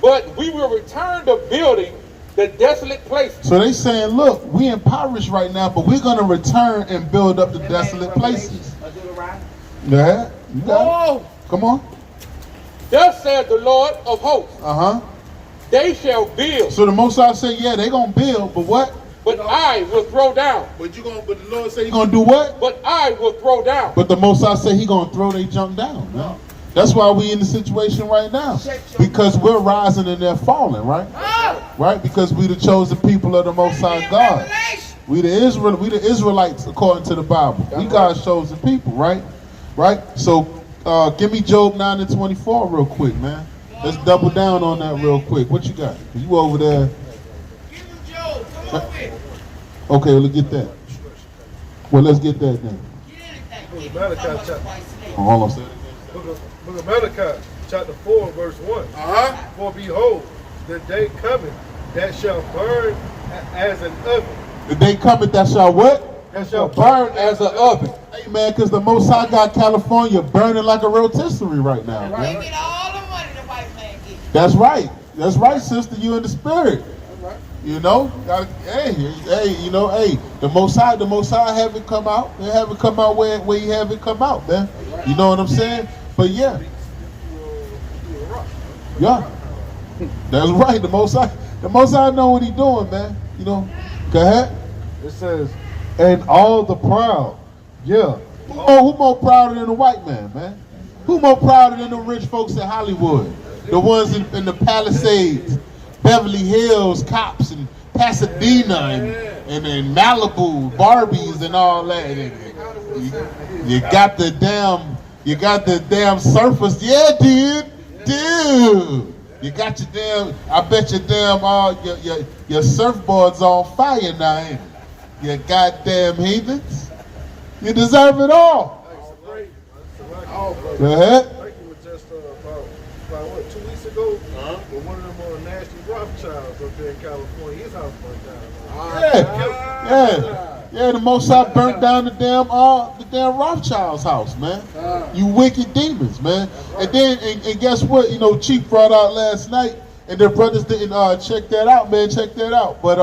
but we will return to building the desolate places. So they saying, look, we impoverished right now, but we're going to return and build up the desolate places. Yeah, you got it. Come on. Thus said the Lord of hosts, they shall build. So the Most High say, yeah, they going to build, but what? But I will throw down. But the Lord say he going to do what? But I will throw down. But the Most High say he going to throw their junk down, man. That's why we in the situation right now. Because we're rising and they're falling, right? Right? Because we the chosen people of the Most High God. We the Israelites according to the Bible. We God's chosen people, right? Right? So give me Job 9 and 24 real quick, man. Let's double down on that real quick. What you got? You over there. Give him Job. Come on with it. Okay, let's get that. Well, let's get that then. Get Malachi anything. chapter. Hold on, say it Book of Malachi, chapter 4, verse 1. For behold, the day cometh that shall burn as an oven. The day cometh that shall what? That shall burn as an oven. Hey, man, because the Most High got California burning like a rotisserie right now, man. They get all the money the white man gets. That's right. That's right, sister. You in the spirit. You know, hey, you know, hey, the Most High have it come out. They have it come out where you have it come out, man. You know what I'm saying? But yeah, that's right. The Most High know what he doing, man. You know, go ahead. It says, and all the proud. Yeah. Who more prouder than the white man, man? Who more prouder than the rich folks in Hollywood? The ones in the Palisades, Beverly Hills, Cops, and Pasadena, and Malibu, Barbies, and all that. You got the damn surfers. Yeah, dude. You got your damn. I bet your damn your surfboard's on fire now, ain't it? You goddamn heathens. You deserve it all. Go ahead. Like it was just about what, 2 weeks ago, with one of them nasty Rothschilds up there in California, his house burned down. Yeah, the Most High burnt down the damn Rothschild's house, man. You wicked demons, man. And then and guess what? You know, Chief brought out last night, and their brothers didn't check that out, man. Check that out. But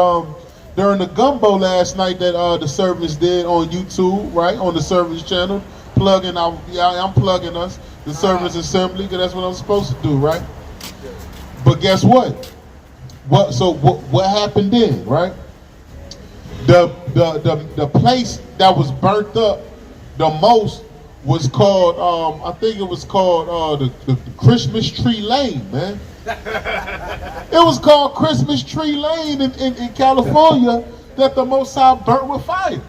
during the gumbo last night that the service did on YouTube, right, on the service channel, I'm plugging us, the service assembly, because that's what I'm supposed to do, right? But guess what? What happened then, right? The place that was burnt up the most was called, I think it was called the Christmas Tree Lane, man. It was called Christmas Tree Lane in California that the Most High burnt with fire.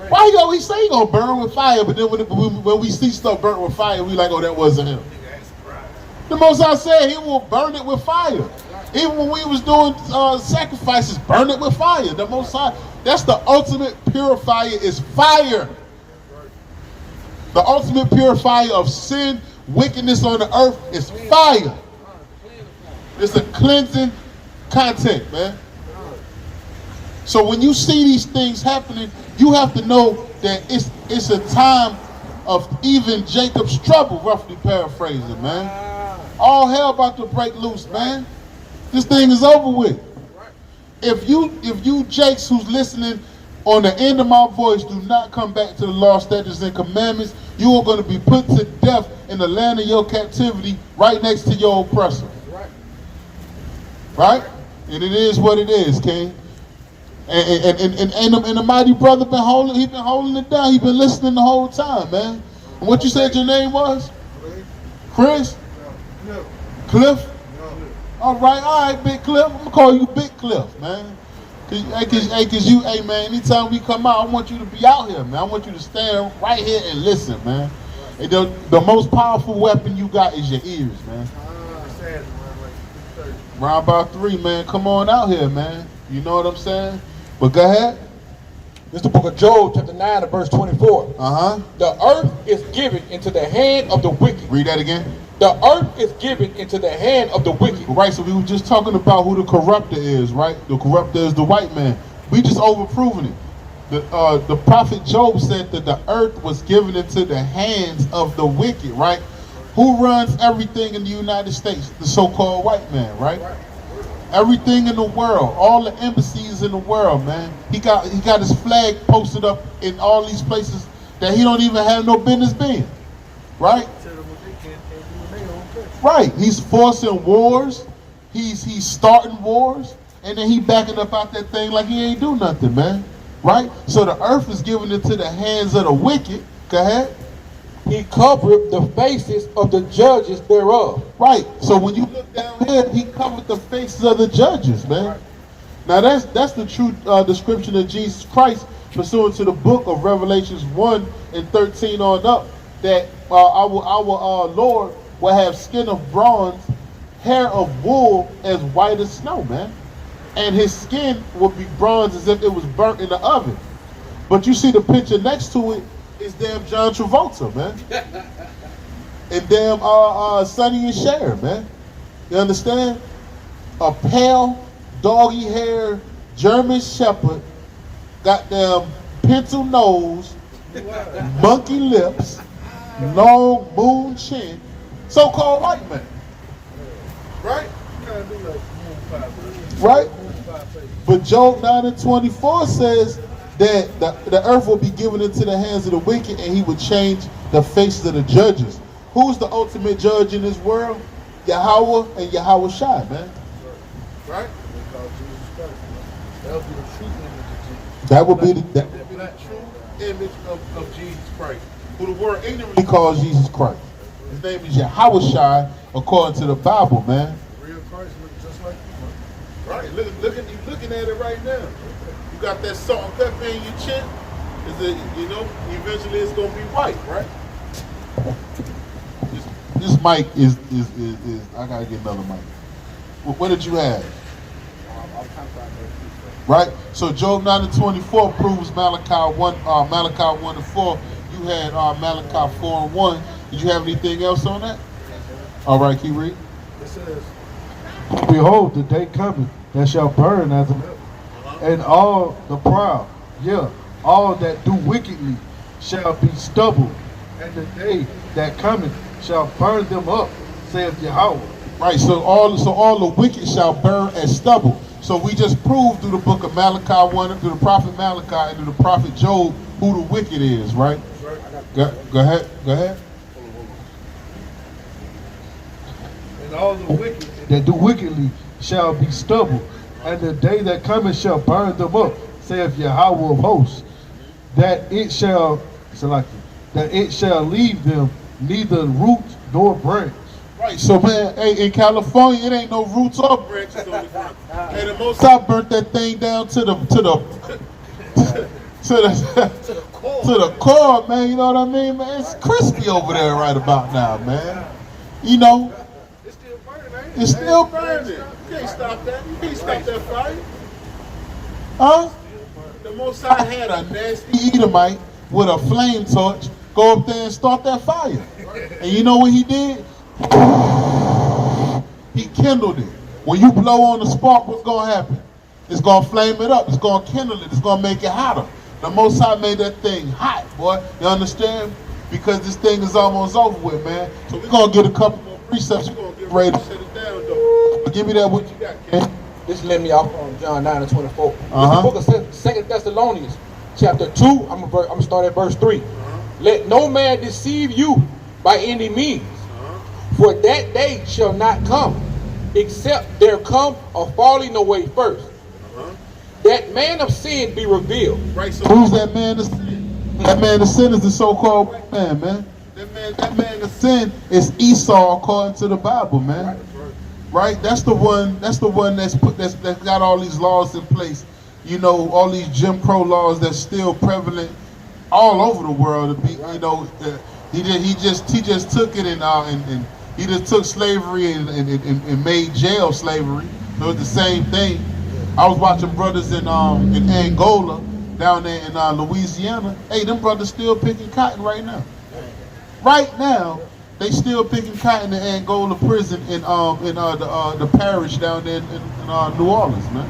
Why he always say he gonna burn with fire, but then when we see stuff burnt with fire, we like, oh, that wasn't him. The Most High said he will burn it with fire. Even when we was doing sacrifices, burn it with fire. The Most High, that's the ultimate purifier is fire. The ultimate purifier of sin, wickedness on the earth is fire. It's a cleansing content, man. So when you see these things happening, you have to know that it's a time of even Jacob's trouble, roughly paraphrasing, man. All hell about to break loose, man. This thing is over with. If you Jakes who's listening on the end of my voice do not come back to the law, statutes, and commandments, you are going to be put to death in the land of your captivity right next to your oppressor. Right? And it is what it is, King. And the mighty brother been holding it down. He been listening the whole time, man. And what you said your name was? Chris? Cliff? All right, Big Cliff. I'm gonna call you Big Cliff, man. Cause you, hey man, anytime we come out, I want you to be out here, man. I want you to stand right here and listen, man. And the most powerful weapon you got is your ears, man. Round about 3, man. Come on out here, man. You know what I'm saying? But go ahead. This is the book of Job, chapter 9, and verse 24. The earth is given into the hand of the wicked. Read that again. The earth is given into the hand of the wicked. Right, so we were just talking about who the corrupter is, right? The corrupter is the white man. We just overproving it. The prophet Job said that the earth was given into the hands of the wicked, right? Who runs everything in the United States? The so-called white man, right? Everything in the world, all the embassies in the world, man. He got his flag posted up in all these places that he don't even have no business being, right? Right. He's forcing wars. He's starting wars, and then he backing up out that thing like he ain't do nothing, man. Right. So the earth is given into the hands of the wicked. Go ahead. He covered the faces of the judges thereof. Right. So when you look down here, he covered the faces of the judges, man. Now that's the true description of Jesus Christ, pursuant to the book of Revelations 1 and 13 on up, that our Lord will have skin of bronze, hair of wool as white as snow, man. And his skin will be bronze as if it was burnt in the oven. But you see the picture next to it is damn John Travolta, man. And damn Sonny and Cher, man. You understand? A pale, doggy hair German Shepherd, goddamn pencil nose, monkey lips, long moon chin, so-called white man. Right? Right? But Job 9 and 24 says that the earth will be given into the hands of the wicked, and he would change the faces of the judges. Who's the ultimate judge in this world? Yahweh and Yahweh Shai, man. Right? That would be the true image of Jesus Christ, who the world ignorantly calls Jesus Christ. His name is Yahweh Shai, according to the Bible, man. Real Christ looks just like you, man. Right? You're looking at it right now. You got that salt and pepper in your chin. Eventually it's gonna be white, right? This mic is I gotta get another mic. What did you have? Right? So Job 9 and 24 proves Malachi 1 and 4. You had Malachi 4 and 1. Did you have anything else on that? All right, keep reading. It says, Behold, the day cometh that shall burn as a and all the proud, all that do wickedly shall be stubble, and the day that cometh shall burn them up, saith Yahweh. Right, so all the wicked shall burn as stubble. So we just proved through the book of Malachi 1, through the prophet Malachi, and through the prophet Job, who the wicked is, right? Go ahead. and all the wicked That do wickedly shall be stubble, and the day that cometh shall burn them up, saith Yahweh of hosts. That it shall leave them neither root nor branch. Right, so man, hey, in California, it ain't no roots or branches on the ground. Hey, the Most High burnt that thing down to the core, man. You know what I mean, man? It's crispy over there right about now, man. You know, it's still burning, ain't it? it's still burning. You can't stop that. You can't stop that fire. Huh? The Most High had a nasty Edomite with a flame torch go up there and start that fire. And you know what he did? He kindled it. When you blow on the spark, what's going to happen? It's going to flame it up. It's going to kindle it. It's going to make it hotter. The Most High made that thing hot, boy. You understand? Because this thing is almost over with, man. So we're going to get a couple more precepts. We're going to get ready to shut it down, though. Give me that what you got, Ken. This let me off on John 9 and 24. It's the book of 2 Thessalonians, chapter 2. I'm going to start at verse 3. Let no man deceive you by any means. For that day shall not come, except there come a falling away first. That man of sin be revealed. Right, so who's that man of sin? That man of sin is the so-called white man, man. That man of sin is Esau according to the Bible, man. Right? That's the one that's got all these laws in place. You know, all these Jim Crow laws that's still prevalent all over the world. To be, you know, he just took it and he just took slavery and made jail slavery. So it's the same thing. I was watching brothers in Angola, down there in Louisiana. Hey, them brothers still picking cotton right now. Right now, they still picking cotton in Angola prison in the parish down there in New Orleans, man.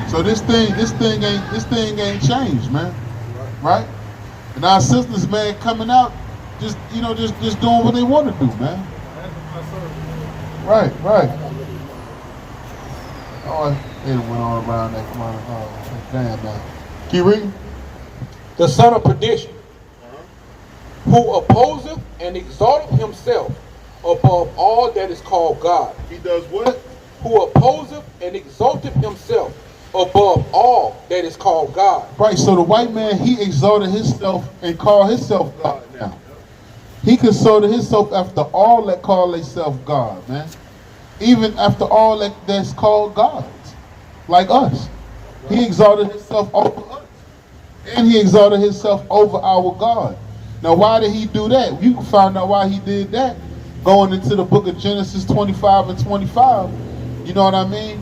So this thing ain't changed, man. Right? And our sisters, man, coming out, just doing what they want to do, man. Right. Oh, it went all around that. Come on, damn, man. Keep reading. The son of perdition, who opposeth and exalteth himself above all that is called God. He does what? Who opposeth and exalteth himself above all that is called God. Right, so the white man, he exalted himself and called himself God now. He consulted himself after all that call themselves God, man. Even after all that's called gods, like us. He exalted himself over us. And he exalted himself over our God. Now, why did he do that? You can find out why he did that going into the book of Genesis 25 and 25. You know what I mean?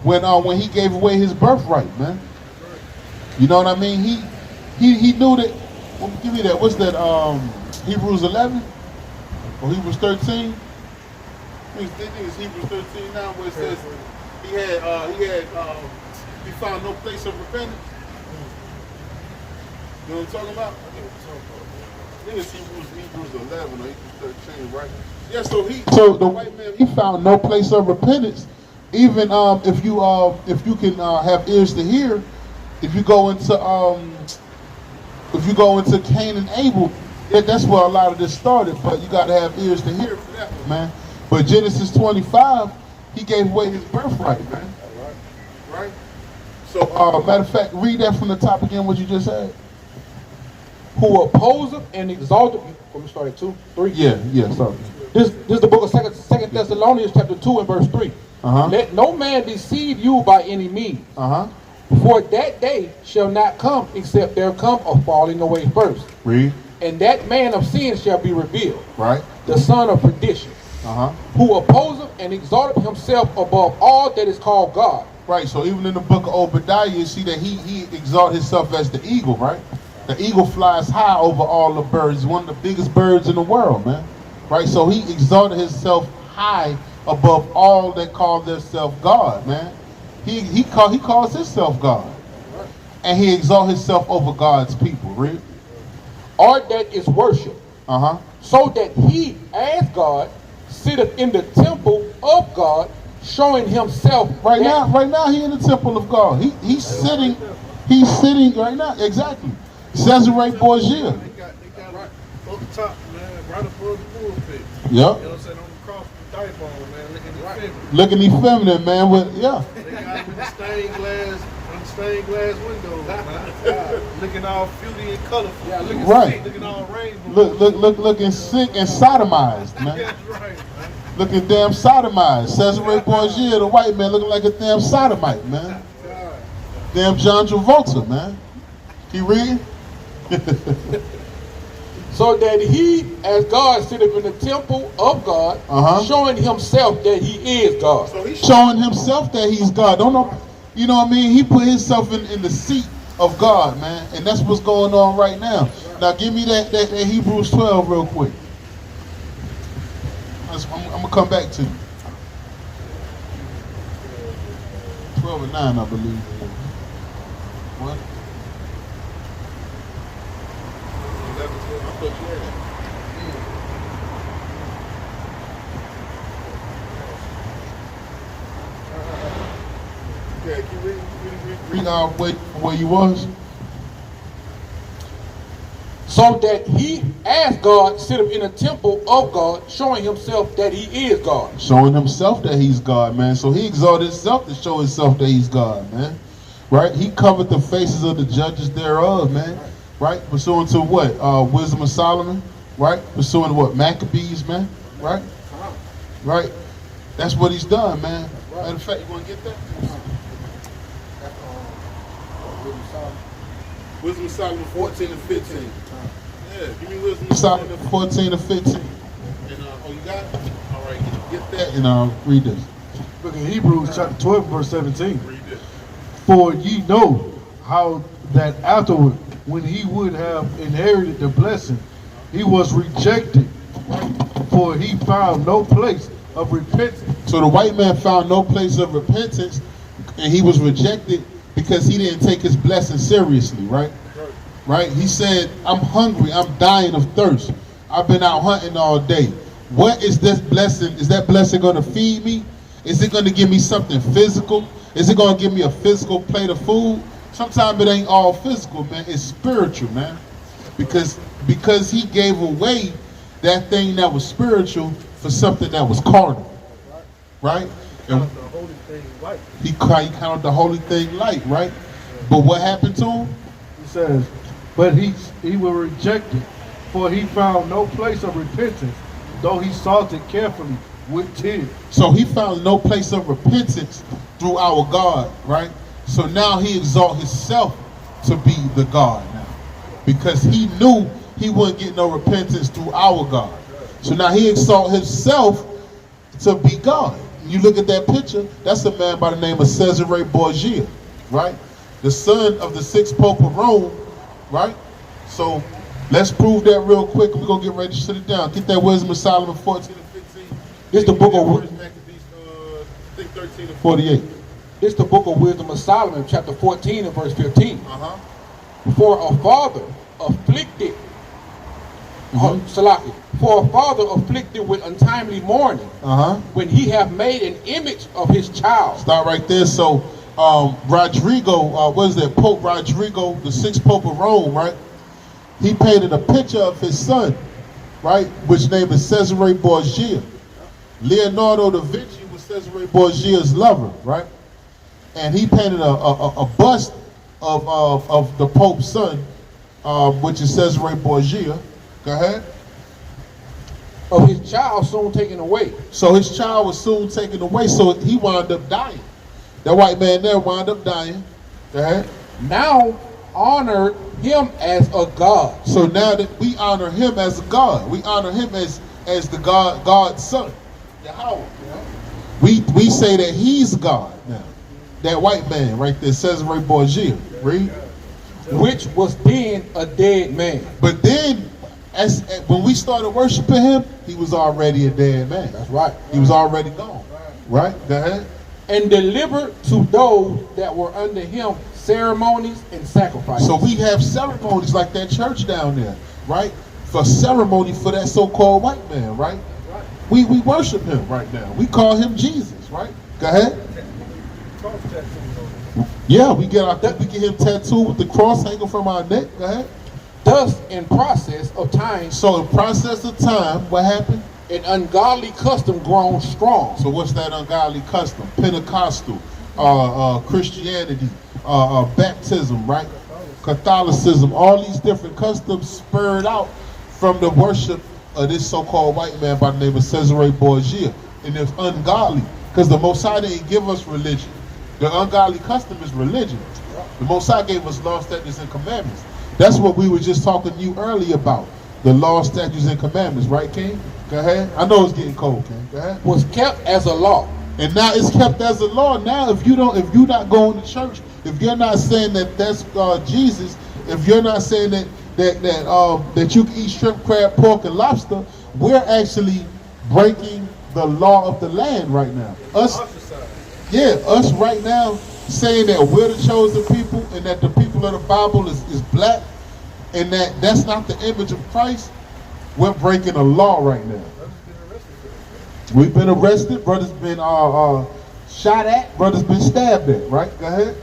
When he gave away his birthright, man. You know what I mean? He knew that. Well, give me that. What's that? Hebrews 11 or Hebrews 13? I think it's Hebrews 13 now, where it says he found no place of repentance. You know what I'm talking about? I think it's Hebrews 11 or Hebrews 13, right? Yeah. So the white man, he found no place of repentance. Even if you can have ears to hear, if you go into Cain and Abel, that's where a lot of this started. But you got to have ears to hear for that one, man. But Genesis 25, he gave away his birthright, man. Right. So matter of fact, read that from the top again. What you just said. Who opposeth and exalteth. Let me start at 2, 3. Yeah. Sorry. This is the book of Second Thessalonians chapter 2 and verse 3. Let no man deceive you by any means. For that day shall not come except there come a falling away first. Read. And that man of sin shall be revealed. Right. The son of perdition. Who opposeth and exalteth himself above all that is called God. Right. So even in the book of Obadiah, you see that he exalted himself as the eagle, right? The eagle flies high over all the birds. One of the biggest birds in the world, man. Right. So he exalted himself high above all that call themselves God, man. He calls himself God. And he exalts himself over God's people, right? Or that is worship. So that he, as God, sitteth in the temple of God, showing himself. Right now he in the temple of God. He's sitting right now. Exactly. Cesare Borgia. They got right up the top, man, right above the pulpit. Yep. You know what I'm saying? On the cross, the diaper, man, looking effeminate, man. With They got him in the stained glass windows, man. Looking all beauty and colorful. Yeah, looking sick, looking all rainbow. Looking sick and sodomized, man. That's right, man. Looking damn sodomized. Cesare Borgia, the white man, looking like a damn sodomite, man. Damn John Travolta, man. Keep reading. So that he, as God, sitteth in the temple of God, showing himself that he is God. So he's showing himself that he's God. Don't know, you know what I mean? He put himself in the seat of God, man, and that's what's going on right now. Now give me that Hebrews 12 real quick. I'm gonna come back to you. 12 and 9, I believe. What? Okay, can you read where you was? So that he, as God, sitteth in the temple of God, showing himself that he is God. Showing himself that he's God, man. So he exalted himself to show himself that he's God, man. Right? He covered the faces of the judges thereof, man. Right? Pursuant to what? Wisdom of Solomon. Right? Pursuant to what? Maccabees, man. Right? Right? That's what he's done, man. Matter of fact, you want to get that? Wisdom of Solomon 14 and 15. Yeah, give me Wisdom of Solomon 14 and 15. And you got it? All right, get that and read this. Look at Hebrews chapter 12, verse 17. Read this. For ye know how that afterward, when he would have inherited the blessing, he was rejected, for he found no place of repentance. So the white man found no place of repentance, and he was rejected because he didn't take his blessing seriously, right? Right? He said, I'm hungry, I'm dying of thirst. I've been out hunting all day. What is this blessing? Is that blessing going to feed me? Is it going to give me something physical? Is it going to give me a physical plate of food? Sometimes it ain't all physical, man. It's spiritual, man. Because he gave away that thing that was spiritual for something that was carnal. Right? And The holy thing light. he counted the holy thing light, right? But what happened to him? He says, but he was rejected, for he found no place of repentance, though he sought it carefully with tears. So he found no place of repentance through our God, right? So now he exalt himself to be the God now. Because he knew he wouldn't get no repentance through our God. So now he exalt himself to be God. You look at that picture, that's a man by the name of Cesare Borgia, right? The son of the 6th Pope of Rome, right? So let's prove that real quick. We're going to get ready to sit it down. Get that Wisdom of Solomon 14 and 15. This the book of I think 13 and 48. This the book of Wisdom of Solomon, chapter 14 and verse 15. Uh-huh. For a father afflicted, Salaki, for a father afflicted with untimely mourning, when he have made an image of his child. Start right there. So Rodrigo, what is that? Pope Rodrigo, the 6th Pope of Rome, right? He painted a picture of his son, right? Which name is Cesare Borgia. Leonardo da Vinci was Cesare Borgia's lover, right? And he painted a bust of the Pope's son, which is Cesare Borgia. Go ahead. Of his child soon taken away. So his child was soon taken away, so he wound up dying. That white man there wound up dying. Go ahead. Now honored him as a God. So now that we honor him as a God, we honor him as the God's son. Yahweh. We say that he's God now. That white man right there, Cesare Borgia. Read. Which was then a dead man. But then, when we started worshiping him, he was already a dead man. That's right. He was already gone. Right? Go ahead. And delivered to those that were under him ceremonies and sacrifices. So we have ceremonies like that church down there, right? For ceremony for that so-called white man, right? We worship him right now. We call him Jesus, right? Go ahead. Yeah, we get him tattooed with the cross hanging from our neck. Go ahead. Thus, in process of time. So in process of time, what happened? An ungodly custom grown strong. So what's that ungodly custom? Pentecostal, Christianity, baptism, right? Catholicism, all these different customs spurred out from the worship of this so-called white man by the name of Cesare Borgia. And it's ungodly, because the Most High didn't give us religion. The ungodly custom is religion. The Most High gave us law, statutes, and commandments. That's what we were just talking to you earlier about. The law, statutes, and commandments, right, King? Go ahead. I know it's getting cold, King. Go ahead. Was kept as a law. And now it's kept as a law. Now, if you're not going to church, if you're not saying that that's Jesus, if you're not saying that you can eat shrimp, crab, pork, and lobster, we're actually breaking the law of the land right now. Us right now saying that we're the chosen people and that the people of the Bible is black and that's not the image of Christ. We're breaking a law right now. We've been arrested. Brothers been shot at. Brothers been stabbed at. Right? Go ahead.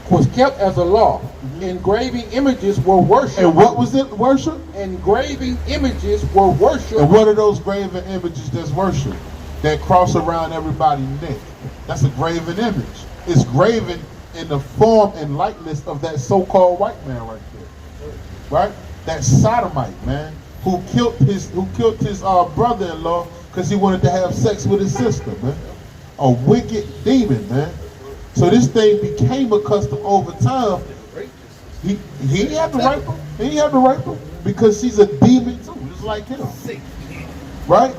Was kept as a law. Engraving images were worshipped. And what was it? Worship? Engraving images were worshipped. And what are those graven images that's worshiped? That cross around everybody's neck. That's a graven image. It's graven in the form and likeness of that so-called white man right there. Right? That sodomite, man, who killed his brother-in-law because he wanted to have sex with his sister, man. A wicked demon, man. So this thing became a custom over time. He didn't have to rape him. He didn't have to rape him because he's a demon too, just like him. Right?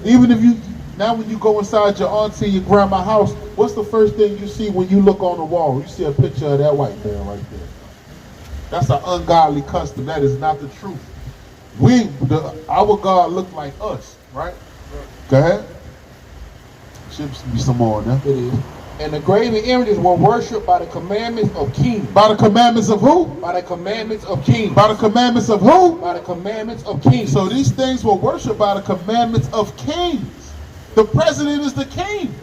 Even if when you go inside your auntie and your grandma's house, what's the first thing you see when you look on the wall? You see a picture of that white man right there. That's an ungodly custom. That is not the truth. Our God looked like us, right? Go ahead. Should be some more now. It is. And the graven images were worshipped by the commandments of kings. By the commandments of who? By the commandments of kings. By the commandments of who? By the commandments of kings. So these things were worshipped by the commandments of kings. The president is the king.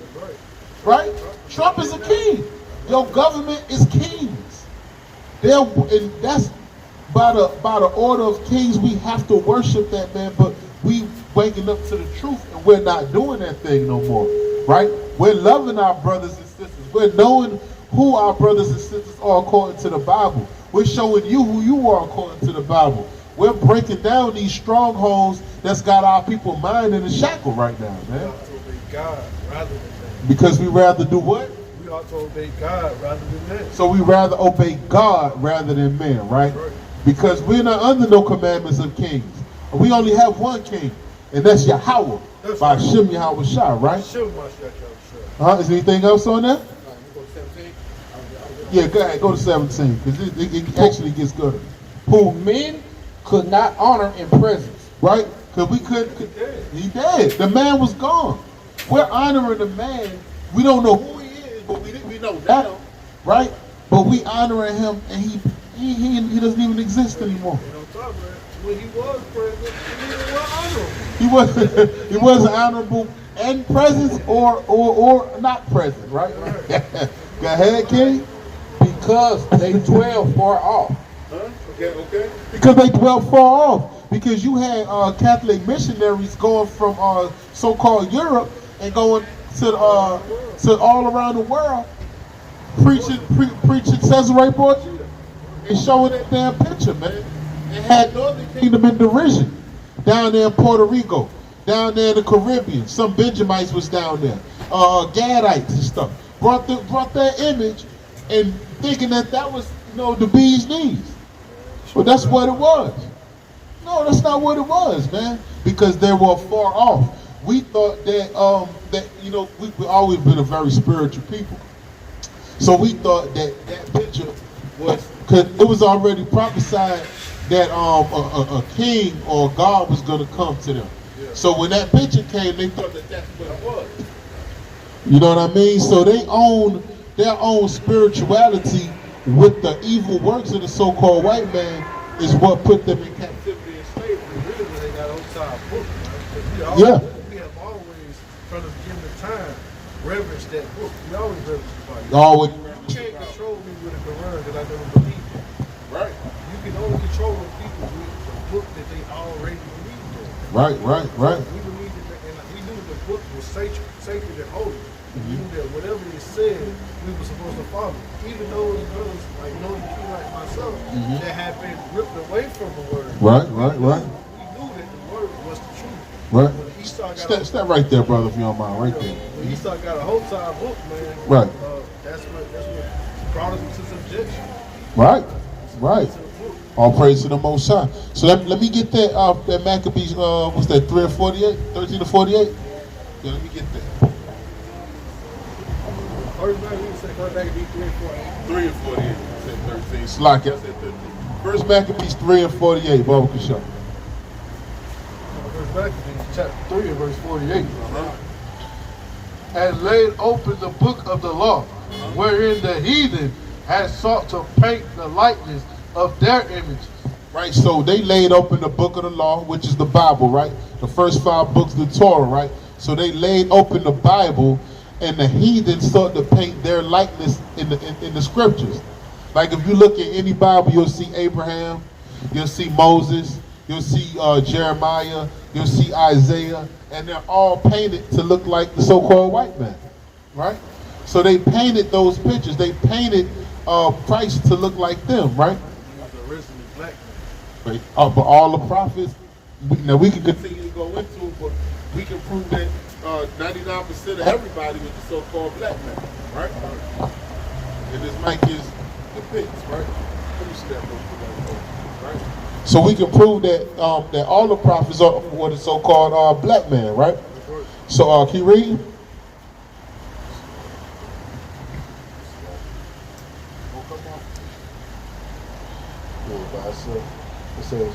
Right? Trump is a king. Your government is kings. And that's by the order of kings. We have to worship that, man. But we waking up to the truth, and we're not doing that thing no more. Right? We're loving our brothers and sisters. We're knowing who our brothers and sisters are according to the Bible. We're showing you who you are according to the Bible. We're breaking down these strongholds that's got our people mind in a shackle right now, man. We ought to obey God rather than man. Because we rather do what? We ought to obey God rather than man. So we rather obey God rather than men, right? Because we're not under no commandments of kings. We only have one king, and that's Yahweh, by Shem Yahweh Shah, right? Shem Yahweh Shah. Is there anything else on that? Yeah, go ahead, go to 17, because it actually gets good. Who men could not honor in presence. Right? Because we couldn't. He dead. The man was gone. We're honoring the man. We don't know who he is, but we know that, right? But we honoring him, and he doesn't even exist anymore. And on top of that, when he was president, he didn't want to honor him. He wasn't honorable in presence or not present, right? Go ahead, King. Because they dwell far off. Huh? Okay. Because they dwell far off. Because you had Catholic missionaries going from so-called Europe and going to all around the world, preaching Cesare Borgia and showing that damn picture, man. They had Northern Kingdom in derision down there in Puerto Rico, down there in the Caribbean. Some Benjamites was down there, Gadites and stuff. Brought their image and thinking that was, the bee's knees. But that's what it was. No, that's not what it was, man. Because they were far off. We thought that we've always been a very spiritual people. So we thought that picture was, because it was already prophesied that a king or God was going to come to them. Yeah. So when that picture came, they thought that that's what it was. You know what I mean? So they own their own spirituality with the evil works of the so-called white man is what put them in captivity and slavery. Really, when they got outside book, right? We have always, from the beginning of time, reverenced that book. We always reverenced the Bible. You can't control me with a Quran because I never believed it. Right. You can only control people with the book that they already believed in. Right. We believed in it, and we knew the book was sacred and holy. We knew that whatever it said, we were supposed to follow. Even those brothers, like like myself, that had been ripped away from the word. Right. We knew that the word was the truth. Right. When Esau got Step right there, brother, if you don't mind, right there. When Esau got a whole time book, man. Right. That's what brought us into subjection. Right. All praise to the Most High. So let me get that Maccabees, what's that, 3 and 48? 13 to 48? Yeah, let me get that. First Maccabees 3 and 48. 3 and 48. I said 13. Slack, I said 13. First Maccabees 3 and 48. Baba Kasha. First Maccabees chapter 3 and verse 48. And laid open the book of the law, wherein the heathen had sought to paint the likeness of their images. Right, so they laid open the book of the law, which is the Bible, right? The first 5 books of the Torah, right? So they laid open the Bible, and the heathen sought to paint their likeness in the scriptures. Like if you look at any Bible, you'll see Abraham, you'll see Moses, you'll see Jeremiah, you'll see Isaiah, and they're all painted to look like the so-called white man, right? So they painted those pictures. They painted Christ to look like them, right? the risen black man. Right. But all the prophets, we can continue to go into it, but we can prove that 99% of everybody was the so-called black man, right? And this mic is the pics, right? Let me see that book, right? So we can prove that that all the prophets were the so-called black man, right? So can you read? It says,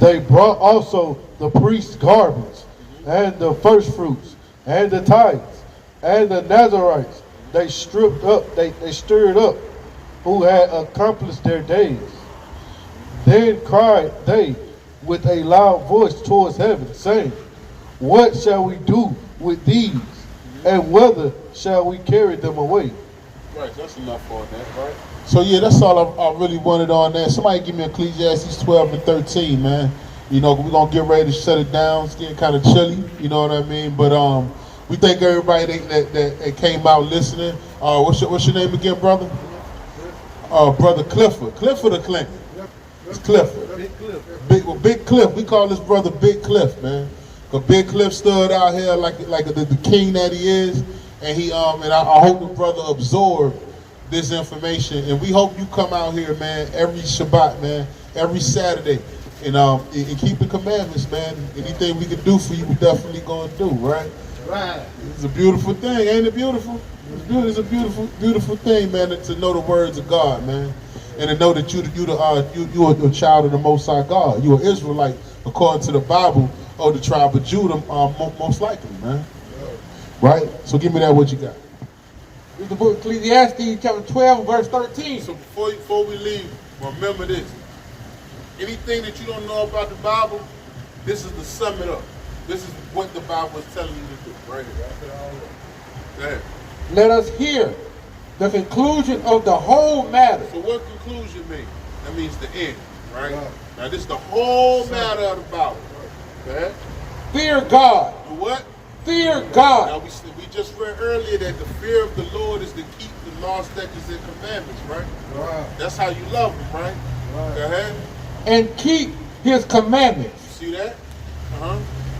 they brought also the priest's garments, and the first fruits, and the tithes, and the Nazarites, they stripped up, they stirred up, who had accomplished their days. Then cried they with a loud voice towards heaven, saying, what shall we do with these? And whither shall we carry them away? Right, that's enough on that, right? So yeah, that's all I really wanted on that. Somebody give me Ecclesiastes 12 and 13, man. You know, we're gonna get ready to shut it down. It's getting kind of chilly, you know what I mean? But we thank everybody that came out listening. What's your name again, brother? Brother Clifford. Clifford or Clint? It's Clifford. Big Cliff. Big Cliff. We call this brother Big Cliff, man. Cause Big Cliff stood out here like the king that he is, and he and I hope the brother absorbed this information, and we hope you come out here, man, every Shabbat, man, every Saturday, and keep the commandments, man. Anything we can do for you, we're definitely gonna do, right? Right. It's a beautiful thing, ain't it beautiful? It's a beautiful, beautiful thing, man, to know the words of God, man, and to know that you are a child of the Most High God. You're an Israelite according to the Bible, or the tribe of Judah, most likely, man. Right? So give me that, what you got. It's the book of Ecclesiastes, chapter 12, verse 13. So before we leave, remember this. Anything that you don't know about the Bible, this is to sum it up. This is what the Bible is telling you to do, right here. Go ahead. Let us hear the conclusion of the whole matter. So what conclusion means? That means the end, right? Now this is the whole matter of the Bible. Go ahead. Fear God. Do what? Fear God. Now we just read earlier that the fear of the Lord is to keep the law, statutes, and commandments, right? Right. That's how you love him, right? Right. Go ahead. And keep his commandments. You see that? Uh-huh.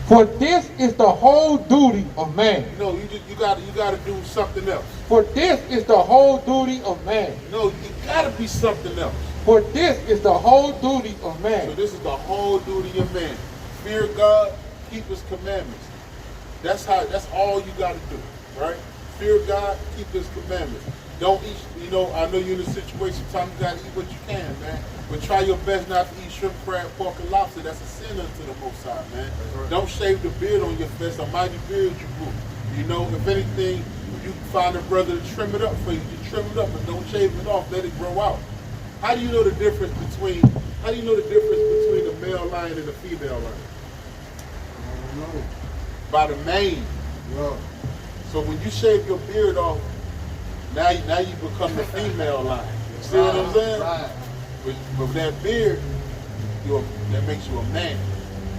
For this is the whole duty of man. No, you gotta do something else. For this is the whole duty of man. No, you gotta be something else. For this is the whole duty of man. So this is the whole duty of man. Fear God, keep his commandments. That's all you gotta do, right? Fear God, keep his commandments. Don't eat, I know you're in a situation, sometimes you gotta eat what you can, man. But try your best not to eat shrimp, crab, pork, and lobster. That's a sin unto the Most High, man. Right. Don't shave the beard on your face, a mighty beard you grew. If anything, you find a brother to trim it up for you. You trim it up, but don't shave it off, let it grow out. How do you know the difference between the male lion and the female lion? I don't know. By the mane. Yeah. So when you shave your beard off, now you become the female lion. You see what I'm saying? Right. With that beard, that makes you a man.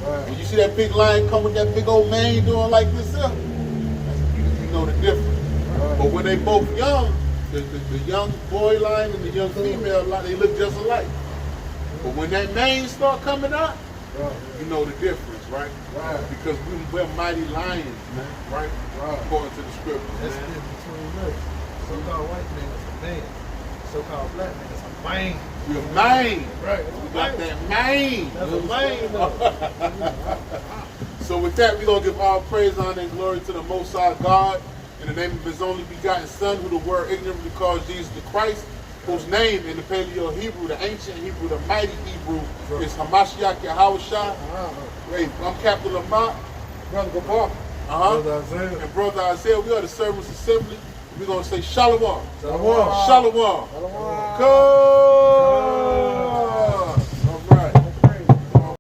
Right. When you see that big lion come with that big old mane doing like this, you know the difference. Right. But when they both young, the young boy lion and the young female lion, they look just alike. But when that mane start coming out, you know the difference, right? Right. Because we're mighty lions, man, right? Right. According to the scriptures, That's man. the difference between us. So-called white man is a man. So-called black man is a man. We're mane. Right. We got that mane. That's a man, though. So with that, we're going to give all praise, honor, and glory to the Most High God, in the name of his only begotten Son, who the word ignorantly calls Jesus the Christ, whose name in the Paleo Hebrew, the ancient Hebrew, the mighty Hebrew, is Hamashiach Yahushua. Hey, I'm CAPT.LAMAK Brother Gabar. Brother Isaiah. And Brother Isaiah. We are the Servants Assembly. We're going to say Shalom. Shalom. Shalom. Shalom.